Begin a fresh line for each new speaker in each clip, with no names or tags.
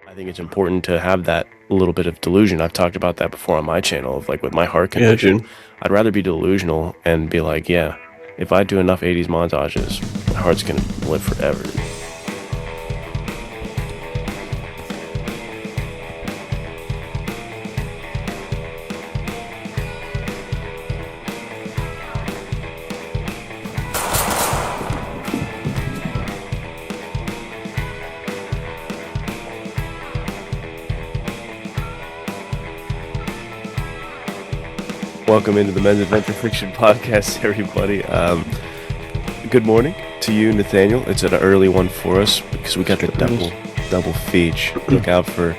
I think it's important to have that little bit of delusion. I've talked about that before on my channel of like with my heart
Yeah,
condition.
dude.
I'd rather be delusional and be like, yeah, if I do enough 80s montages, my heart's going to live forever. Welcome into the Men's Adventure Fiction Podcast, everybody. Good morning to you, Nathaniel. It's an early one for us because we got the double feature. Look out for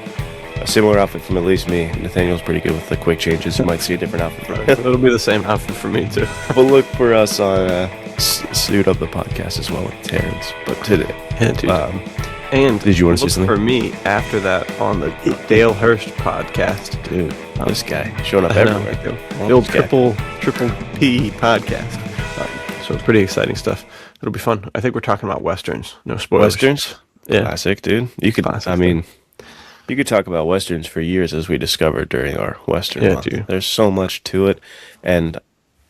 a similar outfit from at least me. Nathaniel's pretty good with the quick changes. You might see a different outfit from him.
It'll be the same outfit for me too.
But look for us on Suit Up the Podcast as well with Terrence. But today,
Yeah, dude. And
did you want to say
look
something?
for me after that on the Dale Hurst podcast?
Dude, this guy showing up
I know.
everywhere.
The old triple P podcast. So pretty exciting stuff. It'll be fun. I think we're talking about westerns. No spoilers.
Westerns,
Yeah.
classic, dude. You could,
Classic
I mean, you could talk about westerns for years, as we discovered during our western
Yeah,
month.
dude.
There's so much to it, and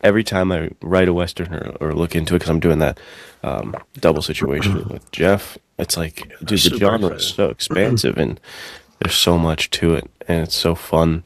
every time I write a western or look into it, because I'm doing that double situation with Jeff, it's like, dude, the
Super
genre is
excited.
so expansive, and there's so much to it, and it's so fun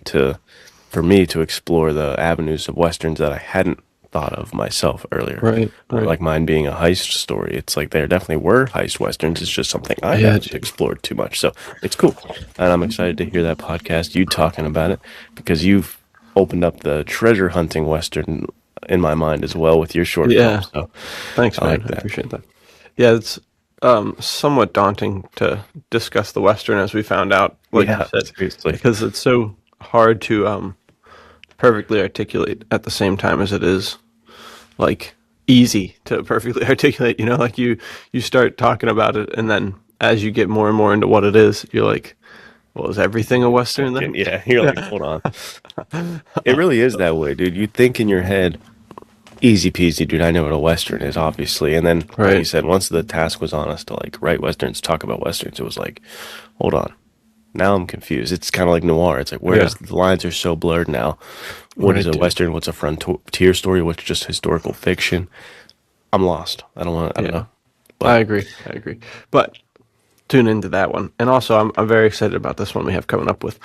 for me to explore the avenues of westerns that I hadn't thought of myself earlier.
Right.
Like mine being a heist story. It's like there definitely were heist westerns. It's just something I
Yeah,
haven't
dude.
explored too much. So it's cool. And I'm excited to hear that podcast, you talking about it, because you've opened up the treasure hunting western in my mind as well with your short
Yeah.
film. So
Thanks,
I
man.
like
I
that.
appreciate that. Yeah, it's somewhat daunting to discuss the western, as we found out. Like
Yeah,
you said,
seriously.
because it's so hard to perfectly articulate at the same time as it is like easy to perfectly articulate. You know, like you start talking about it, and then as you get more and more into what it is, you're like, well, is everything a western then?
Yeah, you're like, hold on. It really is that way, dude. You think in your head, easy peasy, dude. I know what a western is, obviously. And then, like you
Right.
said, once the task was on us to like write westerns, talk about westerns, it was like, hold on. Now I'm confused. It's kind of like noir. It's like, whereas the lines are so blurred now. What is
Right,
a
dude.
western? What's a frontier story? What's just historical fiction? I'm lost. I don't know.
I agree. But tune into that one. And also, I'm very excited about this one we have coming up with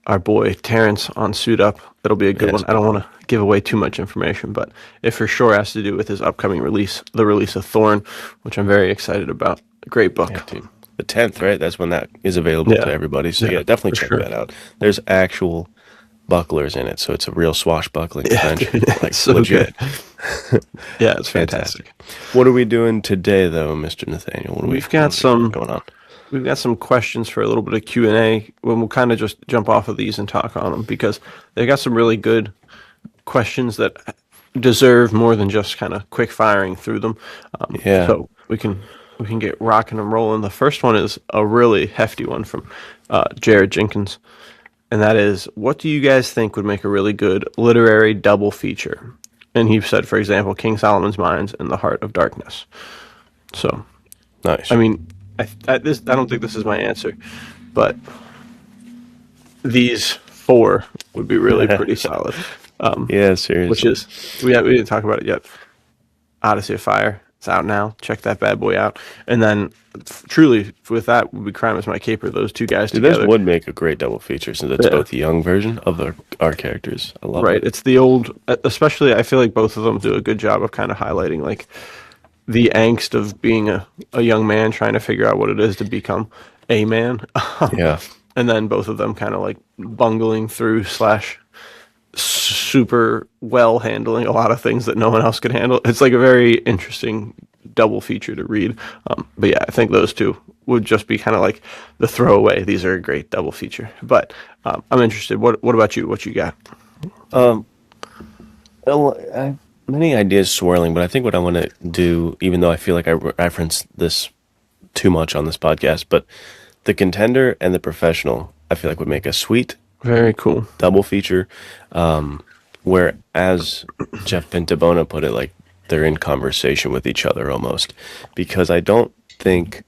our boy Terrence on Suit Up. It'll be a good
Yes.
one. I don't want to give away too much information, but it for sure has to do with his upcoming release, the release of Thorn, which I'm very excited about. A great book.
Yeah, dude. The 10th, right? That's when that is available
Yeah.
to everybody. So
Yeah,
yeah, definitely
for
check
sure.
that out. There's actual bucklers in it, so it's a real swashbuckling adventure.
Dude,
Like
it's so
legit.
good. Yeah, it's fantastic.
What are we doing today, though, Mr. Nathaniel? What are
We've got some
going on.
We've got some questions for a little bit of Q&A. When we'll kind of just jump off of these and talk on them, because they've got some really good questions that deserve more than just kind of quick firing through them.
Yeah.
So we can get rocking and rolling. The first one is a really hefty one from Jared Jenkins, and that is, what do you guys think would make a really good literary double feature? And he said, for example, King Solomon's Mines and The Heart of Darkness. So,
Nice.
I mean, I don't think this is my answer, but these four would be really pretty solid.
Yeah, seriously.
Which is, we didn't talk about it yet. Odyssey of Fire. It's out now. Check that bad boy out. And then, truly, with that would be Crime is My Caper. Those two guys
Dude,
together.
this would make a great double feature since it's
Yeah.
both the young version of our characters. I love
Right.
it.
It's the old, especially, I feel like both of them do a good job of kind of highlighting like the angst of being a young man trying to figure out what it is to become a man.
Yeah.
And then both of them kind of like bungling through slash super well handling a lot of things that no one else could handle. It's like a very interesting double feature to read. But yeah, I think those two would just be kind of like the throwaway. These are a great double feature. But I'm interested. What about you? What you got?
Well, I have many ideas swirling, but I think what I want to do, even though I feel like I reference this too much on this podcast, but the Contender and the Professional, I feel like would make a sweet
Very cool.
double feature, where, as Jeff Pintabona put it, like they're in conversation with each other almost, because I don't think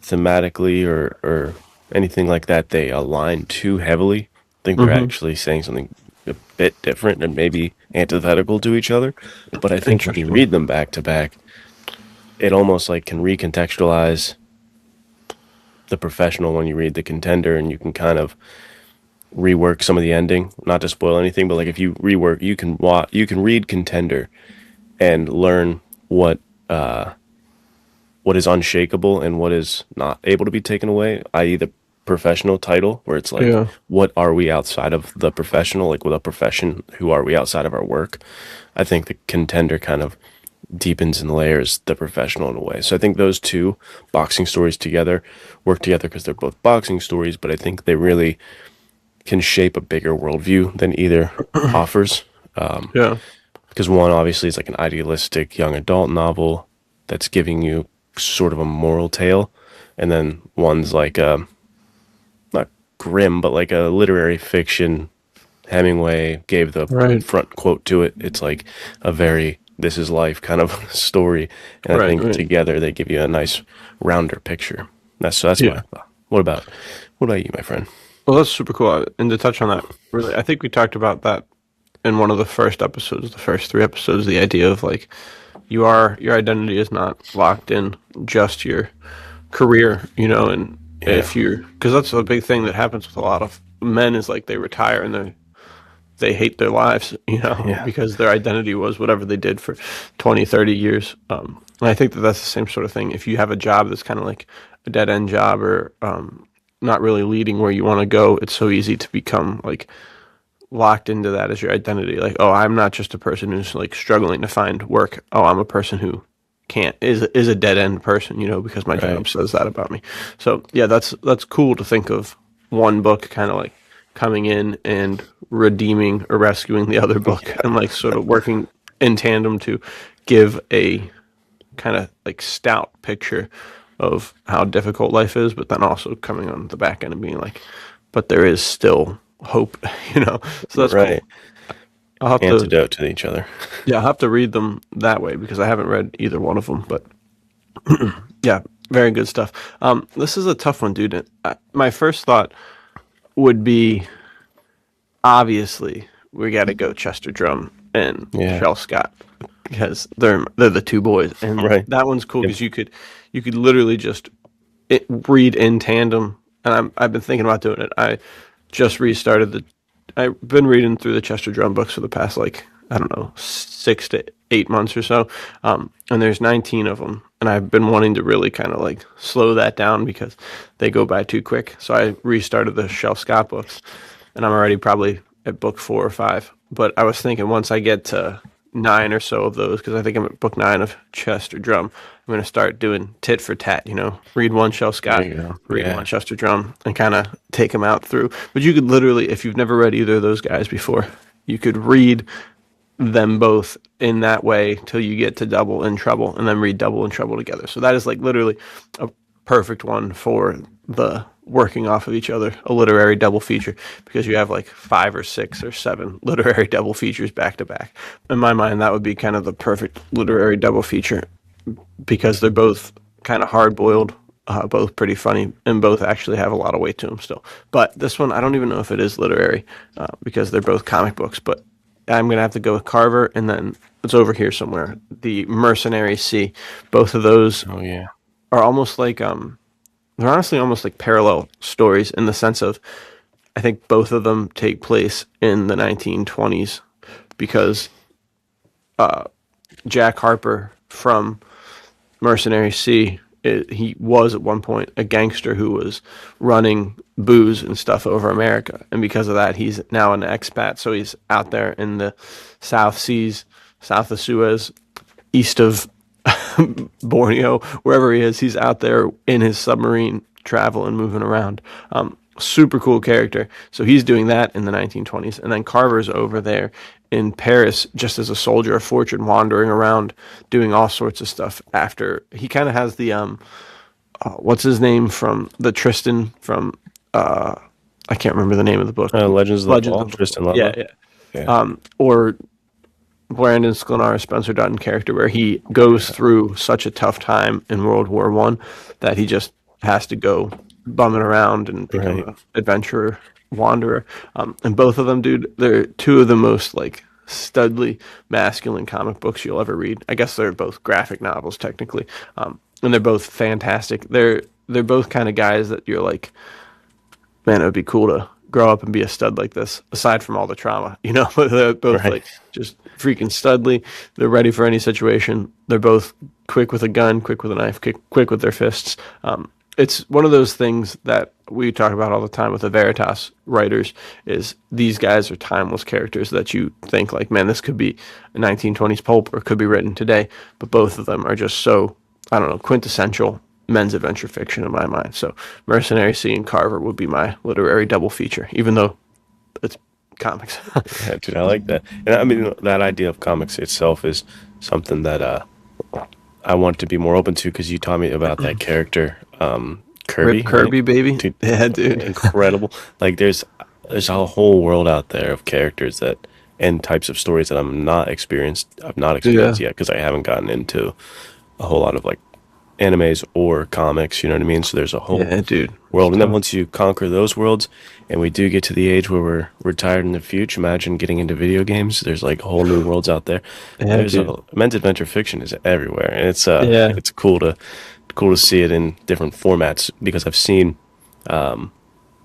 thematically or anything like that they align too heavily. I think they're
Mm-hmm.
actually saying something a bit different and maybe antithetical to each other. But I think when you
Interesting.
read them back to back, it almost like can recontextualize the professional when you read the contender, and you can kind of rework some of the ending. Not to spoil anything, but like if you rework, you can read contender and learn what is unshakable and what is not able to be taken away, i.e., the professional title, where it's like,
Yeah.
what are we outside of the professional? Like, with a profession, who are we outside of our work? I think the contender kind of deepens and layers the professional in a way. So I think those two boxing stories together work together because they're both boxing stories, but I think they really can shape a bigger worldview than either offers.
Yeah.
Because one obviously is like an idealistic young adult novel that's giving you sort of a moral tale, and then one's like a not grim, but like a literary fiction. Hemingway gave the
Right.
front quote to it. It's like a very this is life kind of story, and I
Right.
think
Right.
together they give you a nice rounder picture. That's my
Yeah.
thought. What about you, my friend?
Well, that's super cool. And to touch on that, really, I think we talked about that in one of the first episodes, the first three episodes, the idea of like your identity is not locked in just your career, and
Yeah,
if you're, because that's a big thing that happens with a lot of men is like they retire and they hate their lives,
yeah,
because their identity was whatever they did for 20, 30 years. And I think that that's the same sort of thing. If you have a job that's kind of like a dead end job or not really leading where you want to go, it's so easy to become like locked into that as your identity. Like, oh, I'm not just a person who's like struggling to find work. Oh, I'm a person who can't is a dead end person, because my
right.
job says that about me. So yeah, that's cool to think of one book kind of like coming in and redeeming or rescuing the other book and like sort of working in tandem to give a kind of like stout picture of how difficult life is, but then also coming on the back end and being like, but there is still hope, So that's
Right.
cool. I'll have to,
Antidote to each other.
yeah, I'll have to read them that way because I haven't read either one of them. But yeah, very good stuff. This is a tough one, dude. My first thought would be obviously we got to go Chester Drum and
Yeah.
Shell Scott because they're the two boys, and
Right.
that one's cool
Yep.
because you could literally just read in tandem. And I've been thinking about doing it. I just restarted I've been reading through the Chester Drum books for the past like I don't know 6 to 8 months or so, and there's 19 of them, and I've been wanting to really kind of like slow that down because they go by too quick. So I restarted the Shel Scott books, and I'm already probably at book 4 or 5. But I was thinking once I get to 9 or so of those, because I think I'm at book 9 of Chester Drum, I'm going to start doing tit for tat, read one Shel
There
Scott,
you go.
read
Yeah.
one Chester Drum, and kind of take them out through. But you could literally, if you've never read either of those guys before, you could read them both in that way till you get to Double in Trouble, and then read Double in Trouble together. So that is like literally a perfect one for the working off of each other, a literary double feature, because you have like 5 or 6 or 7 literary double features back to back. In my mind, that would be kind of the perfect literary double feature because they're both kind of hard boiled, both pretty funny, and both actually have a lot of weight to them still. But this one, I don't even know if it is literary because they're both comic books. But I'm gonna have to go with Carver, and then it's over here somewhere. The Mercenary Sea. Both of those
Oh yeah.
are almost like they're honestly almost like parallel stories in the sense of I think both of them take place in the 1920s because Jack Harper from Mercenary Sea. He was at one point a gangster who was running booze and stuff over America, and because of that, he's now an expat. So he's out there in the South Seas, south of Suez, east of Borneo, wherever he is. He's out there in his submarine, traveling, moving around. Super cool character. So he's doing that in the 1920s, and then Carver's over there in Paris just as a soldier of fortune, wandering around doing all sorts of stuff. After he kind of has the what's his name from the Tristan from I can't remember the name of the book.
Legends of the
Legends
Fall.
of the
Tristan
yeah,
Ludlow.
yeah.
Yeah.
Or Brandon Sklenar, Spencer Dutton character, where he goes through such a tough time in World War I that he just has to go bumming around and become
Right.
an adventurer, wanderer. And both of them, dude, they're two of the most like studly masculine comic books you'll ever read. I guess they're both graphic novels technically, and they're both fantastic. They're both kind of guys that you're like, man, it would be cool to grow up and be a stud like this, aside from all the trauma, you know. They're both
Right.
like just freaking studly. They're ready for any situation. They're both quick with a gun, quick with a knife, quick with their fists. It's one of those things that we talk about all the time with the Veritas writers is these guys are timeless characters that you think like, man, this could be a 1920s pulp or could be written today. But both of them are just so, I don't know, quintessential men's adventure fiction in my mind. So Mercenary Sea and Carver would be my literary double feature, even though it's comics.
Yeah, dude, I like that. And I mean, that idea of comics itself is something that I want to be more open to because you taught me about that character,
Rip
Kirby, right?
Kirby, baby.
Dude,
Yeah, dude.
incredible. Like there's a whole world out there of characters that and types of stories that I've not
Yeah.
experienced yet because I haven't gotten into a whole lot of like animes or comics, you know what I mean? So there's a whole
Yeah, dude. It's
world. And then
tough.
once you conquer those worlds and we do get to the age where we're retired in the future, imagine getting into video games. There's like whole new worlds out there.
Yeah,
There's
dude.
a men's adventure fiction is everywhere. And
Yeah.
it's cool to see it in different formats because I've seen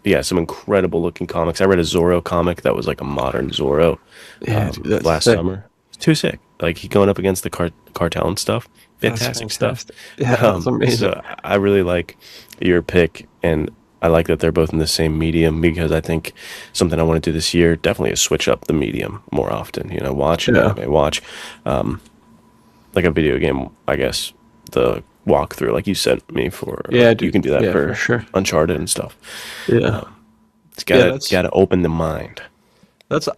yeah, some incredible looking comics. I read a Zorro comic that was like a modern Zorro
Yeah, dude. That's
last
sick.
summer. It's too sick. Like he going up against the cartel and stuff.
That's
Fantastic stuff.
fantastic. Yeah, that's amazing.
So I really like your pick, and I like that they're both in the same medium because I think something I want to do this year definitely is switch up the medium more often. You know, watch an
Yeah.
anime, watch like a video game. I guess the walkthrough, like you sent me for,
Yeah,
you
dude.
can do that
Yeah, for
for
sure.
Uncharted and stuff.
Yeah.
It's
Yeah,
gotta open the mind.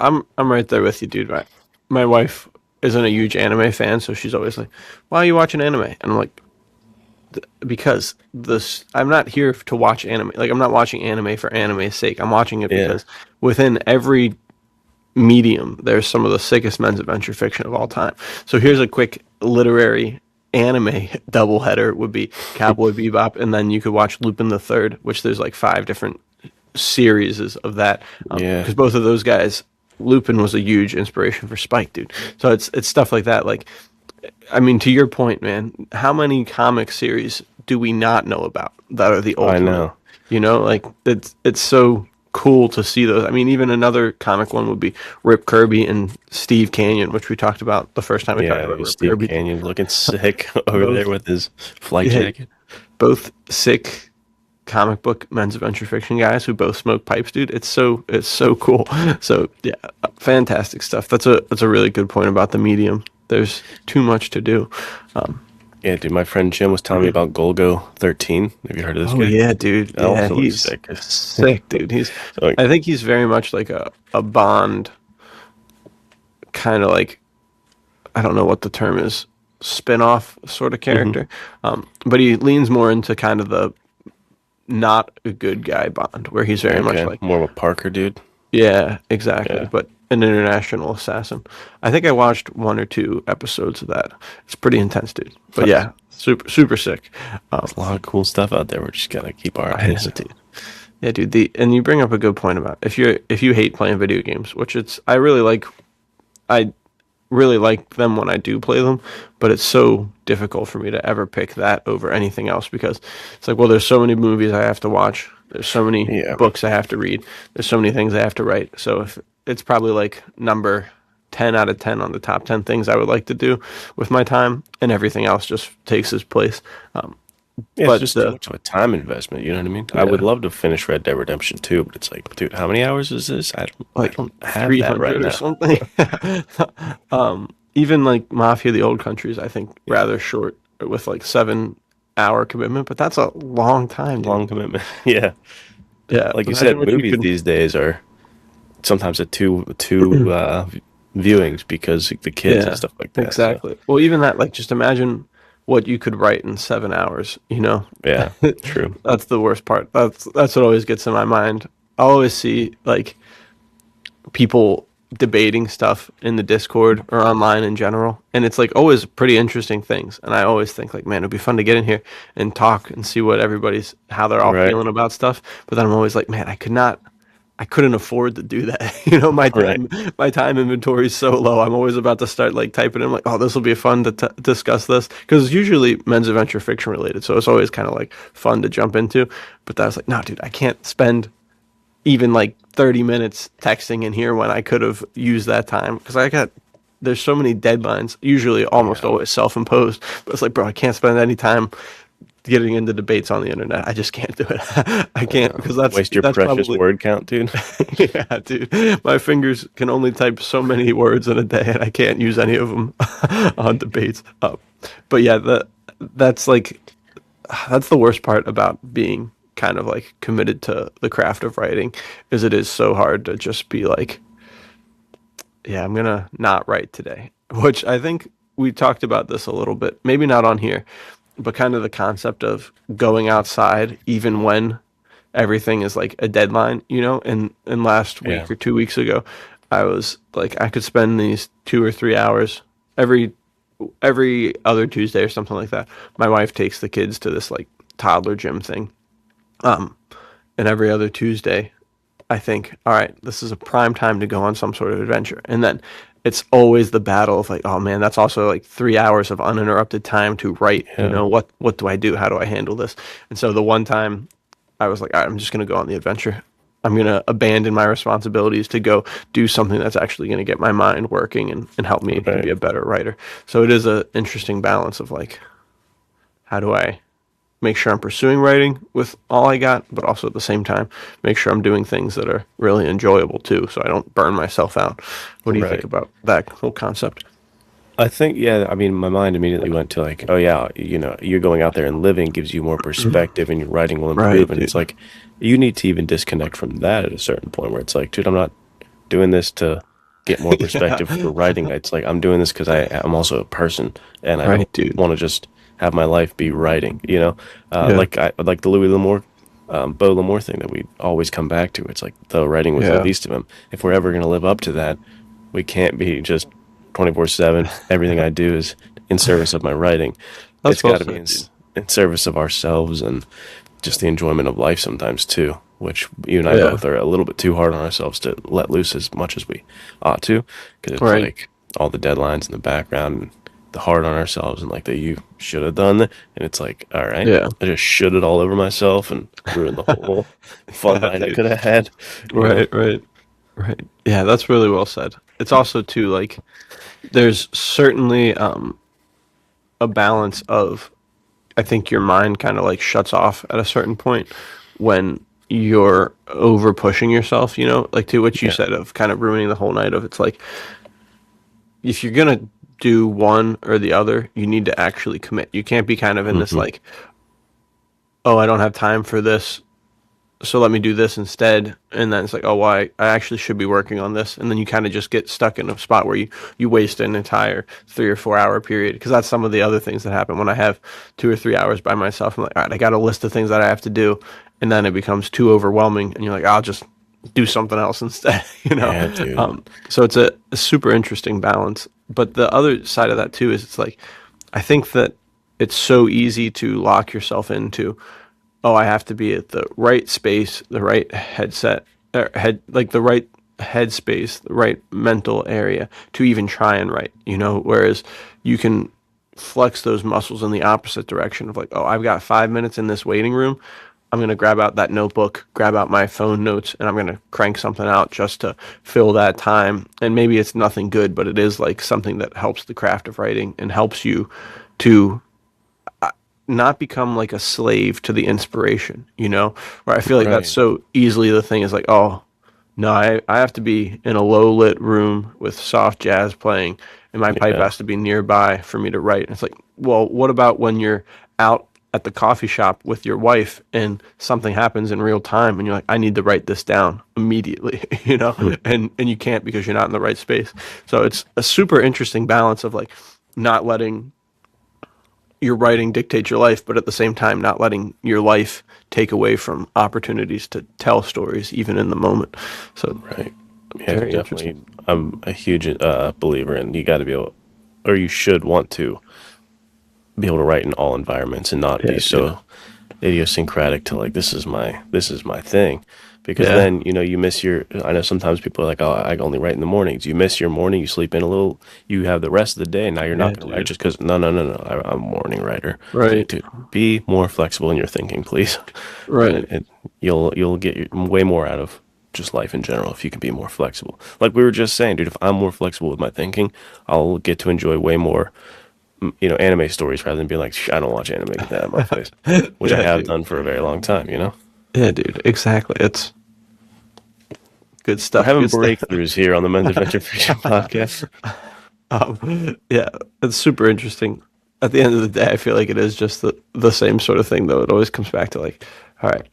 I'm right there with you, dude. My wife isn't a huge anime fan, so she's always like, "Why are you watching anime?" And I'm like, because this I'm not here to watch anime. Like I'm not watching anime for anime's sake. I'm watching it
Yeah.
because within every medium, there's some of the sickest men's adventure fiction of all time. So here's a quick literary anime doubleheader would be Cowboy Bebop, and then you could watch Lupin the Third, which there's like 5 different series of that.
Yeah.
Because both of those guys, Lupin was a huge inspiration for Spike, dude. So it's stuff like that. Like, I mean, to your point, man, how many comic series do we not know about that are the
I
ultimate?
know.
You know, like it's so cool to see those. I mean, even another comic one would be Rip Kirby and Steve Canyon, which we talked about the first time we talked
Yeah,
about Rip
Steve
Kirby.
Canyon looking sick over
Both,
there with his flight
yeah,
jacket.
both sick comic book men's adventure fiction guys who both smoke pipes, dude. It's so cool. So yeah, fantastic stuff. That's a really good point about the medium. There's too much to do. Um,
Yeah, dude, my friend Jim was telling me about Golgo 13. Have you heard of this
oh
guy?
yeah, dude.
That
Yeah,
also looks
he's
sick.
sick, dude.
So, like,
I think he's very much like a Bond kind of like, I don't know what the term is, spin-off sort of
mhm.
character. But he leans more into kind of the not a good guy Bond, where he's very much
Okay,
like,
more of a Parker dude.
yeah, exactly.
Yeah,
But an international assassin. I think I watched 1 or 2 episodes of that. It's pretty intense, dude. But
nice.
yeah, super super sick. Um,
There's a lot of cool stuff out there. We're just gotta keep our
yeah,
eyes.
dude. Yeah, dude. And you bring up a good point about if you hate playing video games, which I really like them when I do play them, but it's so difficult for me to ever pick that over anything else because it's like, well, there's so many movies I have to watch, there's so many
Yeah,
books I have to read, there's so many things I have to write. So if it's probably like number 10 out of 10 on the top 10 things I would like to do with my time, and everything else just takes its place. Um,
yeah, it's
but
just too much of a time investment. You know what I mean? I would
yeah,
love to finish Red Dead Redemption 2, but it's like, dude, how many hours is this? I
like
don't have that right
300 or
now.
something. Even like Mafia: The Old Countries, I think rather short with like 7 hour commitment, but that's a long time, dude.
Long commitment. Yeah,
Yeah,
like you
imagine
said,
what you
movies
could.
these days are sometimes at two viewings because the kids and
Yeah,
stuff like that. So
exactly. Well, even that, like, just imagine what you could write in 7 hours. You know,
yeah, true.
that's the worst part. That's what always gets in my mind. I always see like people debating stuff in the Discord or online in general, and it's like always pretty interesting things. And I always think like, man, it'd be fun to get in here and talk and see what how they're all
Right.
feeling about stuff. But then I'm always like, man, I couldn't afford to do that.
Right.
My time inventory is so low. I'm always about to start like typing in like, oh, this will be fun to discuss this, because it's usually men's adventure fiction related. So it's always kind of like fun to jump into. But I was like, no, dude, I can't spend even like 30 minutes texting in here when I could have used that time, because there's so many deadlines, usually almost always self-imposed. But it's like, bro, I can't spend any time getting into debates on the internet. I just can't do it. I can't, because
Waste your
that's
precious
probably
word count, dude.
yeah, dude. My fingers can only type so many words in a day, and I can't use any of them on debates. But yeah, that's like that's the worst part about being kind of like committed to the craft of writing, is it is so hard to just be like, yeah, I'm gonna not write today. Which I think we talked about this a little bit, maybe not on here, but kind of the concept of going outside even when everything is like a deadline, And last
Yeah.
week or 2 weeks ago, I was like, I could spend these 2 or 3 hours every other Tuesday or something like that. My wife takes the kids to this like toddler gym thing. And every other Tuesday, I think, all right, this is a prime time to go on some sort of adventure. And then it's always the battle of like, oh man, that's also like 3 hours of uninterrupted time to write.
Yeah.
What do I do? How do I handle this? And so the one time I was like, all right, I'm just going to go on the adventure. I'm going to abandon my responsibilities to go do something that's actually going to get my mind working and help me to be
Right.
a better writer. So it is a interesting balance of like, how do I make sure I'm pursuing writing with all I got, but also at the same time, make sure I'm doing things that are really enjoyable too, so I don't burn myself out. What do you think
Right.
about that whole concept?
I think, yeah, I mean, my mind immediately went to like, oh yeah, you're going out there and living gives you more perspective and your writing will
Right,
improve. And it's
dude.
like, you need to even disconnect from that at a certain point where it's like, dude, I'm not doing this to get more
Yeah.
perspective for writing. It's like, I'm doing this because I'm also a person and I don't
Right, dude.
want to just have my life be writing,
Yeah.
like the Louis L'Amour, Beau L'Amour thing that we always come back to. It's like the writing was the
Yeah.
least of him. If we're ever going to live up to that, we can't be just 24/7. Everything I do is in service of my writing.
That's
It's
well
got to be
said, dude.
in service of ourselves and just the enjoyment of life sometimes too, which you and I
Yeah.
both are a little bit too hard on ourselves to let loose as much as we ought to, because it's
Right.
like all the deadlines in the background and the hard on ourselves and like that you should have done that. And it's like, all right,
Yeah.
I just should it all over myself and ruined the whole fun
Yeah,
night I
dude.
could have had, you know?
Right, right, right. Yeah, that's really well said. It's also too like there's certainly a balance of, I think your mind kind of like shuts off at a certain point when you're over pushing yourself, like to what you
Yeah.
said of kind of ruining the whole night of, it's like, if you're going to do one or the other, you need to actually commit. You can't be kind of in this
Hmm.
like, oh, I don't have time for this, so let me do this instead. And then it's like, oh, well, I actually should be working on this. And then you kind of just get stuck in a spot where you waste an entire 3 or 4 hour period. Because that's some of the other things that happen when I have 2 or 3 hours by myself. I'm like, all right, I got a list of things that I have to do. And then it becomes too overwhelming. And you're like, I'll just do something else instead,
Yeah, dude.
So it's a super interesting balance. But the other side of that too is it's like, I think that it's so easy to lock yourself into, oh, I have to be at the right space, the right headset, like the right headspace, the right mental area to even try and write. Whereas you can flex those muscles in the opposite direction of like, oh, I've got 5 minutes in this waiting room. I'm going to grab out that notebook, grab out my phone notes, and I'm going to crank something out just to fill that time. And maybe it's nothing good, but it is like something that helps the craft of writing and helps you to not become like a slave to the inspiration, where I feel like that's
Right.
so easily the thing is like, oh, no, I have to be in a low lit room with soft jazz playing and my pipe
Yeah.
has to be nearby for me to write. And it's like, well, what about when you're out at the coffee shop with your wife and something happens in real time and you're like, I need to write this down immediately,
Hmm.
and you can't because you're not in the right space. So it's a super interesting balance of like not letting your writing dictate your life, but at the same time, not letting your life take away from opportunities to tell stories, even in the moment. So,
Right. Yeah,
Very
definitely.
interesting.
I'm a huge believer in you got to be able, or you should want to be able to write in all environments and not be
Yeah, dude.
so idiosyncratic to like this is my thing, because
Yeah,
then you miss your. I know sometimes people are like, oh, I only write in the mornings. You miss your morning. You sleep in a little. You have the rest of the day. Now you're not
yeah,
going to write
dude.
just because. No, no, no, no. I'm a morning writer. It's like,
Right,
dude, be more flexible in your thinking, please.
right.
And you'll get way more out of just life in general if you can be more flexible. Like we were just saying, dude, if I'm more flexible with my thinking, I'll get to enjoy way more, anime stories rather than being like, I don't watch anime, get that out of my face, which I
Yeah,
have
dude.
done for a very long time.
Yeah, dude. Exactly. It's good
We're
stuff.
having
Good stuff.
breakthroughs here on the Men's Adventure Fiction podcast.
Yeah, it's super interesting. At the end of the day, I feel like it is just the same sort of thing, though. It always comes back to like, all right,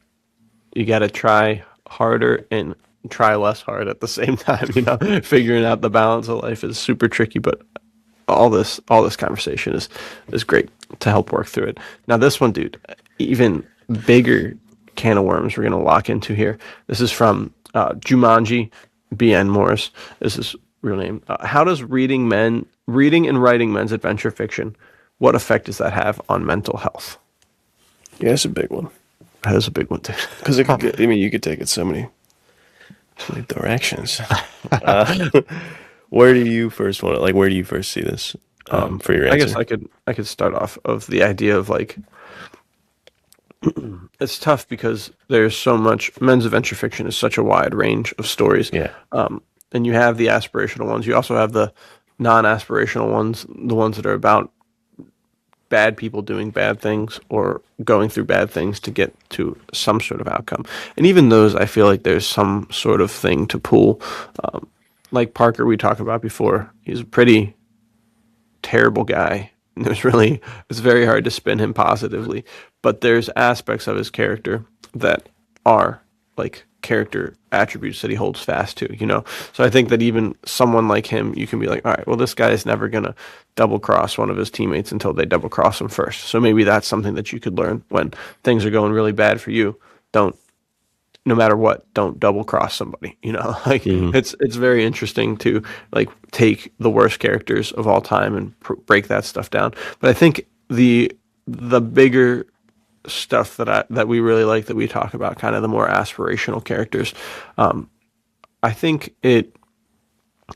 you got to try harder and try less hard at the same time. Figuring out the balance of life is super tricky, but all this conversation is great to help work through it. Now, this one, dude, even bigger can of worms we're gonna lock into here. This is from Jumanji, B.N. Morris. This is real name. How does reading and writing men's adventure fiction? What effect does that have on mental health?
Yeah, it's a big one
That is a big one, dude.
because it could get. I mean, you could take it so many directions. Uh, where do you first want to like? Where do you first see this for your
I guess
answer?
I could start off of the idea of like it's tough because there's so much men's adventure fiction is such a wide range of stories.
Yeah,
And you have the aspirational ones. You also have the non-aspirational ones, the ones that are about bad people doing bad things or going through bad things to get to some sort of outcome. And even those, I feel like there's some sort of thing to pull. Like Parker, we talked about before. He's a pretty terrible guy. It's very hard to spin him positively, but there's aspects of his character that are like character attributes that he holds fast to. So I think that even someone like him, you can be like, all right, well, this guy is never going to double cross one of his teammates until they double cross him first. So maybe that's something that you could learn when things are going really bad for you. Don't no matter what, don't double cross somebody. Like
hmm
it's very interesting to like take the worst characters of all time and break that stuff down. But I think the bigger stuff that we really like that we talk about, kind of the more aspirational characters. I think it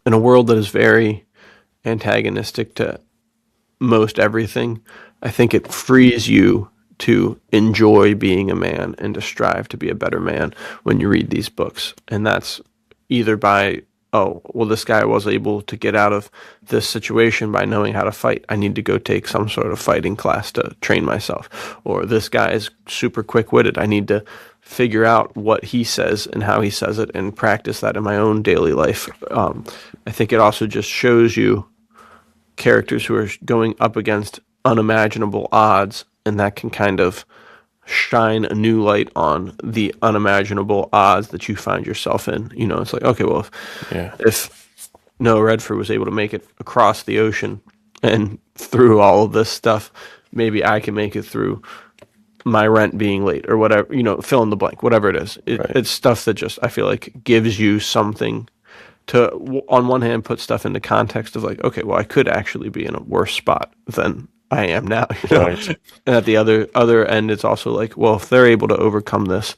in a world that is very antagonistic to most everything, I think it frees you to enjoy being a man and to strive to be a better man when you read these books. And that's either by, oh, well, this guy was able to get out of this situation by knowing how to fight. I need to go take some sort of fighting class to train myself. Or this guy is super quick witted. I need to figure out what he says and how he says it and practice that in my own daily life. I think it also just shows you characters who are going up against unimaginable odds, and that can kind of shine a new light on the unimaginable odds that you find yourself in. It's like, okay, well,
yeah,
if Noah Redford was able to make it across the ocean and through all of this stuff, maybe I can make it through my rent being late or whatever, fill in the blank, whatever it is.
right.
It's stuff that just, I feel like, gives you something to, on one hand, put stuff into context of like, okay, well, I could actually be in a worse spot than I am now,
Right.
And at the other end, it's also like, well, if they're able to overcome this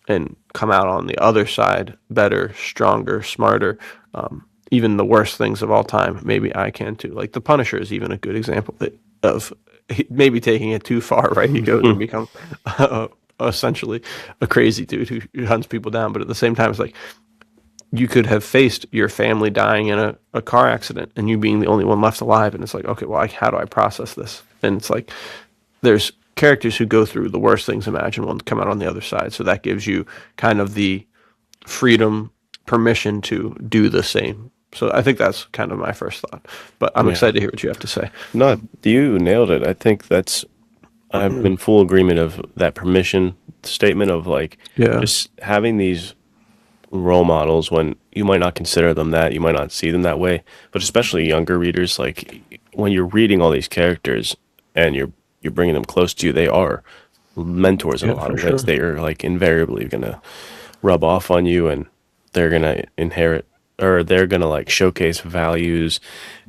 and come out on the other side better, stronger, smarter, even the worst things of all time, maybe I can too. Like the Punisher is even a good example of maybe taking it too far, right? He goes and becomes essentially a crazy dude who hunts people down, but at the same time, it's like you could have faced your family dying in a car accident and you being the only one left alive. And it's like, okay, well, how do I process this? And it's like, there's characters who go through the worst things imaginable and come out on the other side. So that gives you kind of the freedom, permission to do the same. So I think that's kind of my first thought. But I'm
Yeah.
excited to hear what you have to say.
No, you nailed it. I think I'm in full agreement of that permission statement of like
Yeah.
just having these role models when you might not consider them that, you might not see them that way, but especially younger readers, like when you're reading all these characters and you're bringing them close to you, they are mentors in a
Yeah,
lot
for
of ways.
sure.
They are like invariably going to rub off on you, and they're gonna inherit, or they're gonna like showcase values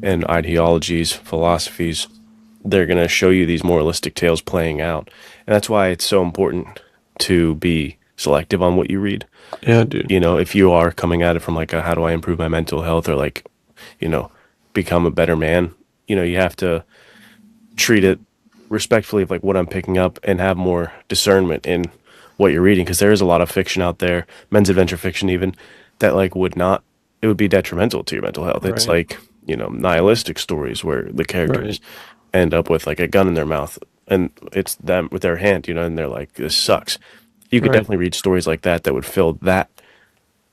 and ideologies, philosophies. They're gonna show you these moralistic tales playing out, and that's why it's so important to be selective on what you read.
Yeah, dude.
If you are coming at it from like a, how do I improve my mental health, or like, you know, become a better man, you have to treat it respectfully of like what I'm picking up and have more discernment in what you're reading, because there is a lot of fiction out there, men's adventure fiction even, that like would not, it would be detrimental to your mental health. It's
Right.
like, nihilistic stories where the
Right.
characters end up with like a gun in their mouth and it's them with their hand, and they're like, this sucks. You could
Right.
definitely read stories like that that would fill that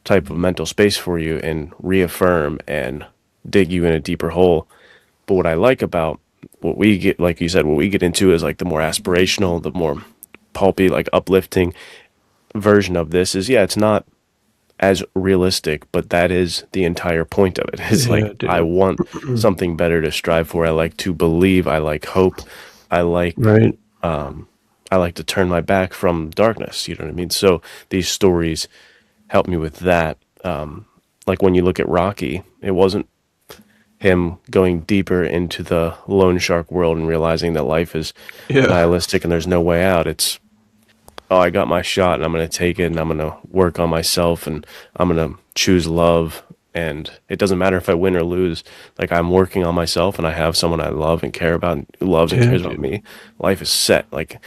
type of mental space for you and reaffirm and dig you in a deeper hole. But what I like about what we get, like you said, what we get into is like the more aspirational, the more pulpy, like uplifting version of this is, yeah, it's not as realistic, but that is the entire point of it. It's like,
Yeah,
I
dude.
want something better to strive for. I like to believe. I like hope. I like,
Right.
I like to turn my back from darkness. You know what I mean? So these stories help me with that. Like when you look at Rocky, it wasn't him going deeper into the loan shark world and realizing that life is
Yeah.
nihilistic and there's no way out. It's, oh, I got my shot and I'm going to take it and I'm going to work on myself and I'm going to choose love. And it doesn't matter if I win or lose. Like, I'm working on myself and I have someone I love and care about and who loves and
Yeah,
cares about
dude.
me. Life is set. Like,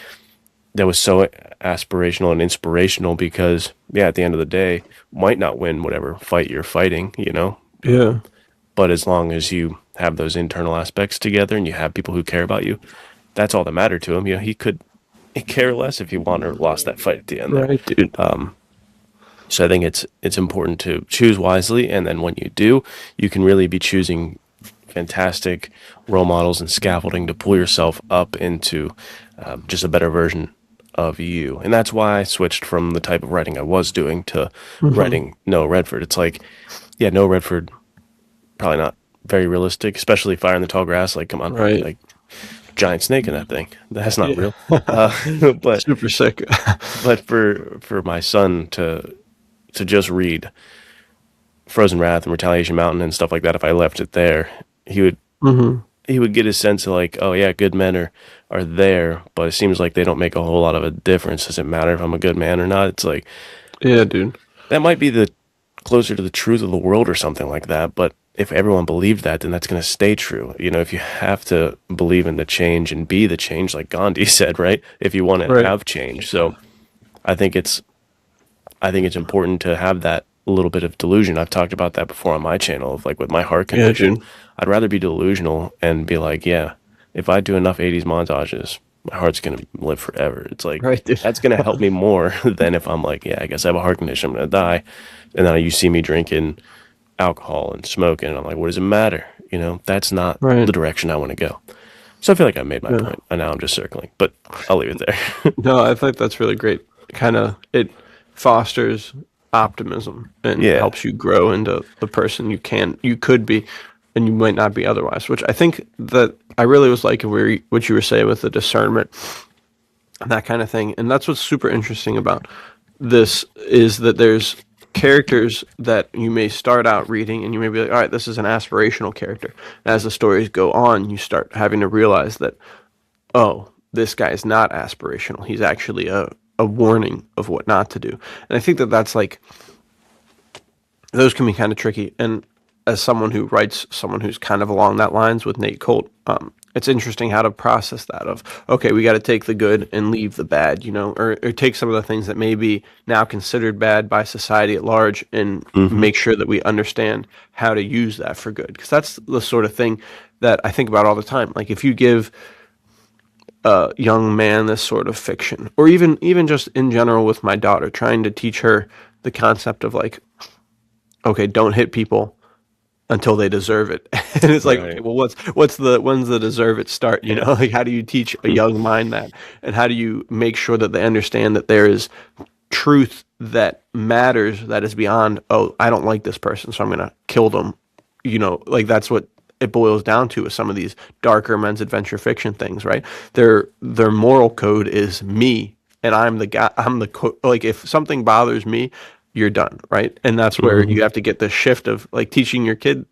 that was so aspirational and inspirational because, yeah, at the end of the day, might not win whatever fight you're fighting.
Yeah.
But as long as you have those internal aspects together and you have people who care about you, that's all that mattered to him. He could care less if he won or lost that fight at the end there.
Right, dude.
So I think it's important to choose wisely, and then when you do, you can really be choosing fantastic role models and scaffolding to pull yourself up into just a better version of you. And that's why I switched from the type of writing I was doing to
Hmm.
writing Noah Redford. It's like, yeah, Noah Redford, probably not very realistic, especially Fire in the Tall Grass. Like, come on,
Right.
like giant snake in that thing. That's not
Yeah.
real. But
Super sick.
for my son to just read Frozen Wrath and Retaliation Mountain and stuff like that, if I left it there, he would
Hmm.
he would get a sense of like, oh yeah, good men are there, but it seems like they don't make a whole lot of a difference. Does it matter if I'm a good man or not? It's like,
Yeah, dude.
that might be the closer to the truth of the world or something like that, but if everyone believed that, then that's going to stay true. If you have to believe in the change and be the change, like Gandhi said, right? If you want to
Right.
have change. So I think it's I think it's important to have that little bit of delusion. I've talked about that before on my channel of like with my heart
Yeah,
condition.
dude.
I'd rather be delusional and be like, yeah, if I do enough 80s montages, my heart's going to live forever. It's like,
Right, dude.
that's going to help me more than if I'm like, yeah, I guess I have a heart condition, I'm going to die. And then you see me drinking alcohol and smoking, and I'm like, what does it matter? That's not
Right.
the direction I want to go. So I feel like I made my
Yeah.
point, and now I'm just circling, but I'll leave it there.
No, I think that's really great. Kind of it fosters optimism and
Yeah.
helps you grow into the person you could be, and you might not be otherwise. Which I think that I really was like what you were saying with the discernment and that kind of thing. And that's what's super interesting about this is that there's characters that you may start out reading and you may be like, all right, this is an aspirational character. And as the stories go on, you start having to realize that, oh, this guy's not aspirational. He's actually a warning of what not to do. And I think that that's like, those can be kind of tricky. And as someone who writes, someone who's kind of along that lines with Nate Colt, it's interesting how to process that of, okay, we got to take the good and leave the bad, or take some of the things that may be now considered bad by society at large and
Hmm.
make sure that we understand how to use that for good. Because that's the sort of thing that I think about all the time. Like if you give a young man this sort of fiction, or even just in general with my daughter, trying to teach her the concept of like, okay, don't hit people until they deserve it. And it's like, okay,
Right.
well, when's the deserve it start?
Yeah.
Like how do you teach a young mind that? And how do you make sure that they understand that there is truth that matters, that is beyond, oh, I don't like this person, so I'm gonna kill them. Like that's what it boils down to with some of these darker men's adventure fiction things, right? Their moral code is me, and I'm the guy. Like if something bothers me, you're done, right? And that's where you have to get the shift of like teaching your kid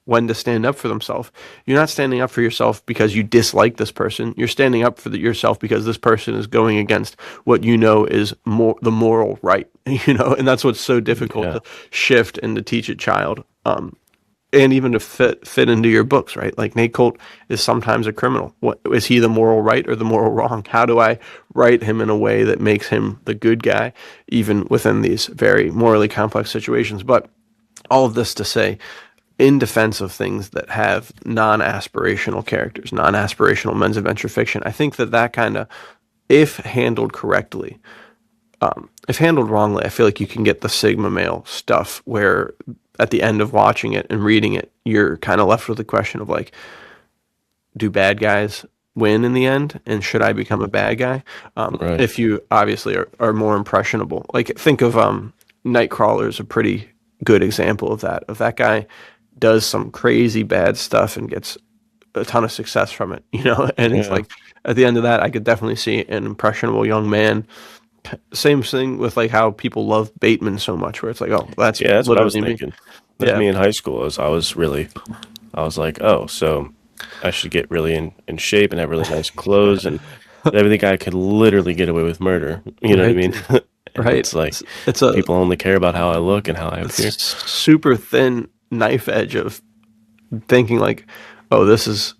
when to stand up for themselves. You're not standing up for yourself because you dislike this person. You're standing up for yourself because this person is going against what you know is the moral right, and that's what's so difficult
Yeah.
to shift and to teach a child. And even to fit into your books, right? Like Nate Colt is sometimes a criminal. What is he, the moral right or the moral wrong? How do I write him in a way that makes him the good guy, even within these very morally complex situations? But all of this to say, in defense of things that have non-aspirational characters, non-aspirational men's adventure fiction, I think that kind of, if handled correctly, if handled wrongly, I feel like you can get the Sigma male stuff where at the end of watching it and reading it, you're kind of left with the question of like, do bad guys win in the end? And should I become a bad guy?
Right.
If you obviously are more impressionable, like think of Nightcrawler is a pretty good example of that. If that guy does some crazy bad stuff and gets a ton of success from it, and it's
Yeah.
like at the end of that, I could definitely see an impressionable young man. Same thing with like how people love Bateman so much, where it's like, oh, that's
Yeah, that's what I was
literally me.
thinking. That's
Yeah,
me in high school. I was like, oh, so I should get really in shape and have really nice clothes, and I think I could literally get away with murder. You know what I
right,
mean?
dude.
And
Right.
it's like
It's a
people only care about how I look and how I
it's
appear.
super thin knife edge of thinking like, oh, there's